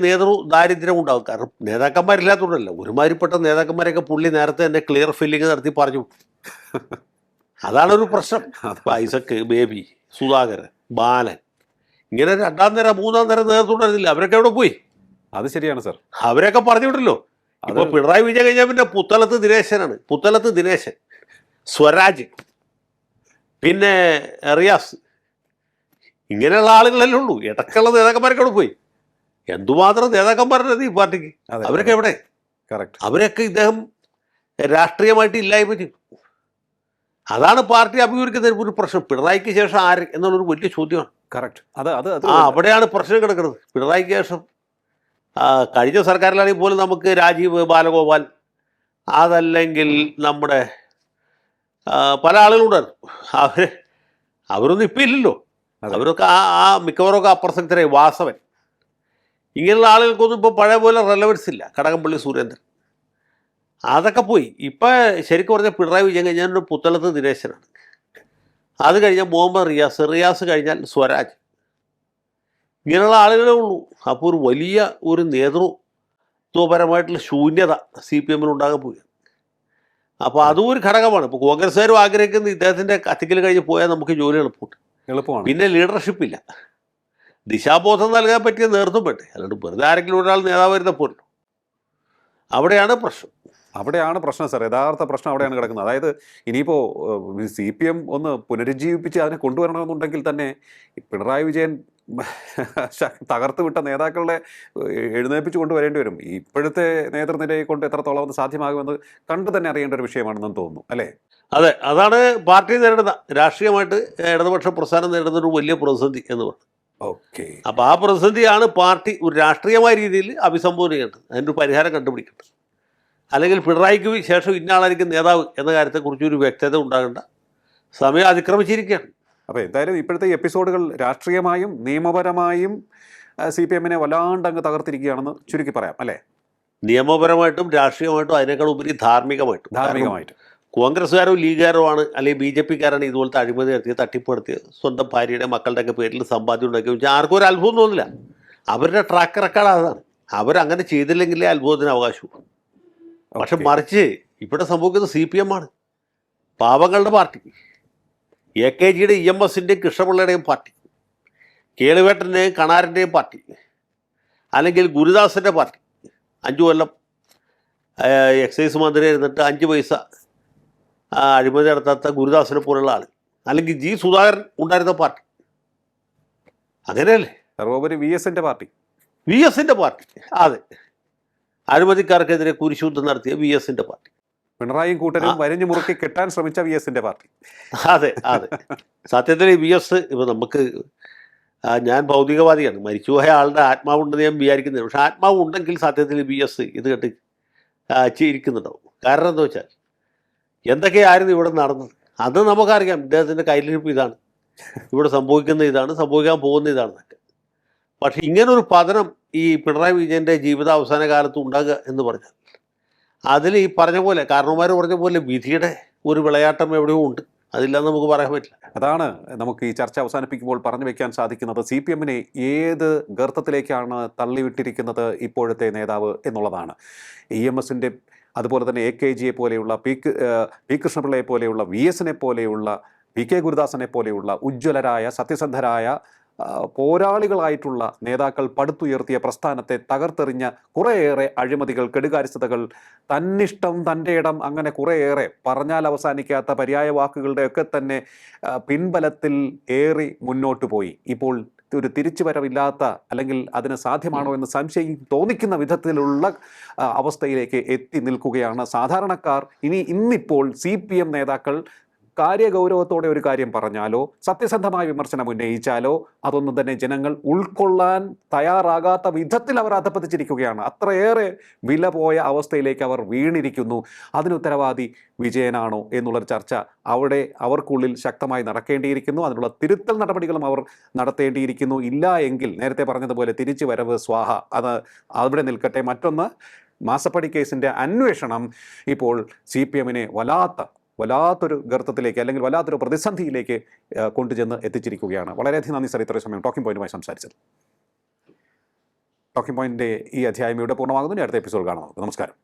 ദാരിദ്ര്യം ഉണ്ടാകും. കാരണം നേതാക്കന്മാരില്ലാത്തതുകൊണ്ടല്ല, ഒരുമാതിരിപ്പെട്ട നേതാക്കന്മാരെയൊക്കെ പുള്ളി നേരത്തെ തന്നെ ക്ലിയർ ഫില്ലിങ് നടത്തി പറഞ്ഞു. അതാണൊരു പ്രശ്നം. ഐസക്, ബേബി, സുധാകരൻ, ബാലൻ, ഇങ്ങനെ രണ്ടാം തരം മൂന്നാം തരം നേതൃത്വം ഉണ്ടായിരുന്നില്ല. അവരൊക്കെ എവിടെ പോയി? അത് ശരിയാണ് സർ, അവരൊക്കെ പറഞ്ഞു വിട്ടല്ലോ. ഇപ്പോൾ പിണറായി വിജയൻ കഴിഞ്ഞാൽ പിന്നെ പുത്തലത്ത് ദിനേശൻ, സ്വരാജ്, പിന്നെ റിയാസ്, ഇങ്ങനെയുള്ള ആളുകളല്ലേ ഉള്ളൂ. ഇടയ്ക്കുള്ള നേതാക്കന്മാരൊക്കെ അവിടെ പോയി. എന്തുമാത്രം നേതാക്കന്മാരുടെ ഈ പാർട്ടിക്ക്? അവരൊക്കെ എവിടെ? അവരൊക്കെ ഇദ്ദേഹം രാഷ്ട്രീയമായിട്ട് ഇല്ലായ്മ ചെയ്തു. അതാണ് പാർട്ടി അഭിമുഖീകരിക്കുന്ന ഒരു പ്രശ്നം. പിണറായിക്ക് ശേഷം ആര് എന്നുള്ളൊരു വലിയ ചോദ്യമാണ്. അവിടെയാണ് പ്രശ്നം കിടക്കുന്നത്. പിണറായിക്ക് ശേഷം കഴിഞ്ഞ സർക്കാരിലാണെങ്കിൽ പോലും നമുക്ക് രാജീവ്, ബാലഗോപാൽ, അതല്ലെങ്കിൽ നമ്മുടെ പല ആളുകളുണ്ടായിരുന്നു. അവരൊന്നും ഇപ്പം ഇല്ലല്ലോ. അതെ. അവരൊക്കെ മിക്കവാറൊക്കെ അപ്രസക്തരായി. വാസവൻ, ഇങ്ങനെയുള്ള ആളുകൾക്കൊന്നും ഇപ്പോൾ പഴയ പോലെ റെലവൻസ് ഇല്ല. കടകംപള്ളി സുരേന്ദ്രൻ, അതൊക്കെ പോയി. ഇപ്പം ശരിക്കും പറഞ്ഞാൽ പിണറായി വിജയൻ കഴിഞ്ഞാൽ പുത്തലത്ത് ദിനേശനാണ്. അത് കഴിഞ്ഞാൽ മുഹമ്മദ് റിയാസ് കഴിഞ്ഞാൽ സ്വരാജ്, ഇങ്ങനെയുള്ള ആളുകളേ ഉള്ളൂ. അപ്പോൾ ഒരു വലിയ ഒരു നേതൃത്വപരമായിട്ടുള്ള ശൂന്യത CPM ഉണ്ടാകാൻ പോവുകയാണ്. അപ്പോൾ അതും ഒരു ഘടകമാണ്. ഇപ്പോൾ കോൺഗ്രസ്സുകാരും ആഗ്രഹിക്കുന്ന ഇദ്ദേഹത്തിൻ്റെ കത്തിക്കൽ കഴിഞ്ഞ് പോയാൽ നമുക്ക് ജോലി എളുപ്പമാണ്. പിന്നെ ലീഡർഷിപ്പില്ല, ദിശാബോധം നൽകാൻ പറ്റിയ നേതൃത്വം വേണ്ടേ, അല്ലാണ്ട് വെറുതെ ആരെങ്കിലും ഒരാൾ നേതാവ് വരുന്ന പോലും. അവിടെയാണ് പ്രശ്നം. അവിടെയാണ് പ്രശ്നം സാർ. യഥാർത്ഥ പ്രശ്നം അവിടെയാണ് കിടക്കുന്നത്. അതായത് ഇനിയിപ്പോൾ CPM ഒന്ന് പുനരുജ്ജീവിപ്പിച്ച് അതിനെ കൊണ്ടുവരണമെന്നുണ്ടെങ്കിൽ തന്നെ പിണറായി വിജയൻ തകർത്ത് വിട്ട നേതാക്കളെ എഴുന്നേൽപ്പിച്ച് കൊണ്ടുവരേണ്ടി വരും. ഇപ്പോഴത്തെ നേതൃനിരയെ കൊണ്ട് എത്രത്തോളം അത് സാധ്യമാകുമെന്ന് കണ്ടു തന്നെ അറിയേണ്ട ഒരു വിഷയമാണെന്ന് തോന്നുന്നു, അല്ലേ? അതെ, അതാണ് പാർട്ടി നേരിടുന്ന, രാഷ്ട്രീയമായിട്ട് ഇടതുപക്ഷ പ്രസ്ഥാനം നേരിടുന്ന ഒരു വലിയ പ്രതിസന്ധി എന്ന് പറയുന്നത്. ഓക്കെ. അപ്പോൾ ആ പ്രതിസന്ധിയാണ് പാർട്ടി ഒരു രാഷ്ട്രീയമായ രീതിയിൽ അഭിസംബോധന ചെയ്യേണ്ടത്, അതിൻ്റെ ഒരു പരിഹാരം കണ്ടുപിടിക്കേണ്ടത്. അല്ലെങ്കിൽ പിണറായിക്ക് ശേഷം ഇന്നയാളായിരിക്കും നേതാവ് എന്ന കാര്യത്തെക്കുറിച്ച് ഒരു വ്യക്തത ഉണ്ടാകേണ്ട സമയം അതിക്രമിച്ചിരിക്കുകയാണ്. അപ്പോൾ എന്തായാലും ഇപ്പോഴത്തെ എപ്പിസോഡുകൾ രാഷ്ട്രീയമായും നിയമപരമായും CPM-നെ വല്ലാണ്ട് അങ്ങ് തകർത്തിരിക്കുകയാണെന്ന് ചുരുക്കി പറയാം, അല്ലേ? നിയമപരമായിട്ടും രാഷ്ട്രീയമായിട്ടും അതിനേക്കാൾ ഉപരി ധാർമ്മികമായിട്ടും. കോൺഗ്രസ്സുകാരോ ലീഗുകാരോ ആണ്, അല്ലെങ്കിൽ BJP-കാരാണ് ഇതുപോലത്തെ അഴിമതി നടത്തിയത്, തട്ടിപ്പ് നടത്തിയത്, സ്വന്തം ഭാര്യയുടെ മക്കളുടെയൊക്കെ പേരിൽ സമ്പാദ്യം ഉണ്ടാക്കി വെച്ചാൽ ആർക്കും ഒരു അത്ഭുതം തോന്നില്ല. അവരുടെ ട്രാക്ക് റെക്കോർഡ് അതാണ്. അവരങ്ങനെ ചെയ്തില്ലെങ്കിലേ അത്ഭുതത്തിന് അവകാശവും. പക്ഷെ മറിച്ച് ഇവിടെ സംഭവിക്കുന്നത് CPM ആണ്, പാവങ്ങളുടെ പാർട്ടി. AKGയുടെ EMS-ൻ്റെയും കൃഷ്ണപിള്ളയുടെയും പാർട്ടി, കേളുവേട്ടൻ്റെയും കണാരൻ്റെയും പാർട്ടി, അല്ലെങ്കിൽ ഗുരുദാസിൻ്റെ പാർട്ടി. 5 കൊല്ലം എക്സൈസ് മന്ത്രി ഇരുന്നിട്ട് 5 പൈസ അഴിമതി നടത്താത്ത ഗുരുദാസിനെ പോലുള്ള ആൾ, അല്ലെങ്കിൽ G. സുധാകരൻ ഉണ്ടായിരുന്ന പാർട്ടി. അങ്ങനെയല്ലേ? സർവോപരി VS-ൻ്റെ പാർട്ടി. VS-ൻ്റെ പാർട്ടി, അതെ, അഴിമതിക്കാർക്കെതിരെ കുരിശുദ്ധം നടത്തിയ VS-ൻ്റെ പാർട്ടി. പിണറായിയും കൂട്ടരും വരിഞ്ഞു മുറുക്കി കെട്ടാൻ ശ്രമിച്ച VS-ൻ്റെ പാർട്ടി. അതെ അതെ. സത്യത്തിൽ VS ഇപ്പോൾ നമുക്ക്, ഞാൻ ഭൗതികവാദിയാണ്, മരിച്ചുപോയ ആളുടെ ആത്മാവുണ്ടെന്ന് ഞാൻ വിചാരിക്കുന്നില്ല. പക്ഷെ ആത്മാവ് ഉണ്ടെങ്കിൽ സത്യത്തിൽ VS ഇത് കേട്ട് ഇരിക്കുന്നുണ്ടാവും. കാരണം എന്താ വെച്ചാൽ എന്തൊക്കെയായിരുന്നു ഇവിടെ നടന്നത് അത് നമുക്കറിയാം. ഇദ്ദേഹത്തിൻ്റെ കയ്യിലിരിപ്പ് ഇതാണ്, ഇവിടെ സംഭവിക്കുന്ന ഇതാണ്, സംഭവിക്കാൻ പോകുന്ന ഇതാണെന്നൊക്കെ. പക്ഷെ ഇങ്ങനൊരു പതനം ഈ പിണറായി വിജയൻ്റെ ജീവിതാവസാന കാലത്ത് ഉണ്ടാകുക എന്ന് പറഞ്ഞാൽ അതിൽ ഈ പറഞ്ഞ പോലെ, കാരണവന്മാർ പറഞ്ഞ പോലെ വിധിയുടെ ഒരു വിളയാട്ടം എവിടെയോ ഉണ്ട്, അതില്ലാന്ന് നമുക്ക് പറയാൻ പറ്റില്ല. അതാണ് നമുക്ക് ഈ ചർച്ച അവസാനിപ്പിക്കുമ്പോൾ പറഞ്ഞു വെക്കാൻ സാധിക്കുന്നത്. CPM-നെ ഏത് ഗർത്തത്തിലേക്കാണ് തള്ളിവിട്ടിരിക്കുന്നത് ഇപ്പോഴത്തെ നേതാവ് എന്നുള്ളതാണ്. EMS-ൻ്റെ, അതുപോലെ തന്നെ AKGയെ പോലെയുള്ള പി കൃഷ്ണപിള്ളയെ പോലെയുള്ള VS-നെ പോലെയുള്ള PK ഗുരുദാസനെ പോലെയുള്ള ഉജ്ജ്വലരായ സത്യസന്ധരായ പോരാളികളായിട്ടുള്ള നേതാക്കൾ പടുത്തുയർത്തിയ പ്രസ്ഥാനത്തെ തകർത്തെറിഞ്ഞ കുറേയേറെ അഴിമതികൾ, കെടുകാര്യസ്ഥതകൾ, തന്നിഷ്ടം തൻ്റെ ഇടം, അങ്ങനെ കുറേയേറെ പറഞ്ഞാൽ അവസാനിക്കാത്ത പര്യായ വാക്കുകളുടെയൊക്കെ തന്നെ പിൻബലത്തിൽ ഏറി മുന്നോട്ട് പോയി. ഇപ്പോൾ ഒരു തിരിച്ചുവരവില്ലാത്ത, അല്ലെങ്കിൽ അതിന് സാധ്യമാണോ എന്ന് സംശയം തോന്നിക്കുന്ന വിധത്തിലുള്ള അവസ്ഥയിലേക്ക് എത്തി നിൽക്കുകയാണ് സാധാരണക്കാർ. ഇന്നിപ്പോൾ CPM നേതാക്കൾ കാര്യഗൗരവത്തോടെ ഒരു കാര്യം പറഞ്ഞാലോ സത്യസന്ധമായ വിമർശനം ഉന്നയിച്ചാലോ അതൊന്നും തന്നെ ജനങ്ങൾ ഉൾക്കൊള്ളാൻ തയ്യാറാകാത്ത വിധത്തിൽ അവർ അധപ്പതിച്ചിരിക്കുകയാണ്. അത്രയേറെ വില പോയ അവസ്ഥയിലേക്ക് അവർ വീണിരിക്കുന്നു. അതിന് ഉത്തരവാദി വിജയനാണോ എന്നുള്ളൊരു ചർച്ച അവിടെ അവർക്കുള്ളിൽ ശക്തമായി നടക്കേണ്ടിയിരിക്കുന്നു. അതിനുള്ള തിരുത്തൽ നടപടികളും അവർ നടത്തേണ്ടിയിരിക്കുന്നു. ഇല്ല എങ്കിൽ നേരത്തെ പറഞ്ഞതുപോലെ തിരിച്ചു വരവ് സ്വാഹ, അത് അവിടെ നിൽക്കട്ടെ. മറ്റൊന്ന്, മാസപ്പടി കേസിൻ്റെ അന്വേഷണം ഇപ്പോൾ CPM-നെ വല്ലാത്തൊരു ഗർത്തത്തിലേക്ക്, അല്ലെങ്കിൽ വല്ലാത്തൊരു പ്രതിസന്ധിയിലേക്ക് കൊണ്ടുചെന്ന് എത്തിച്ചിരിക്കുകയാണ്. വളരെയധികം നന്ദി സാർ, ഇത്രയും സമയം ടോക്കിംഗ് പോയിന്റുമായി സംസാരിച്ചത്. ടോക്കിംഗ് പോയിന്റിൻ്റെ ഈ അധ്യായം ഇവിടെ പൂർണ്ണമാകുന്നു. അടുത്ത എപ്പിസോഡ് കാണാം. നമസ്കാരം.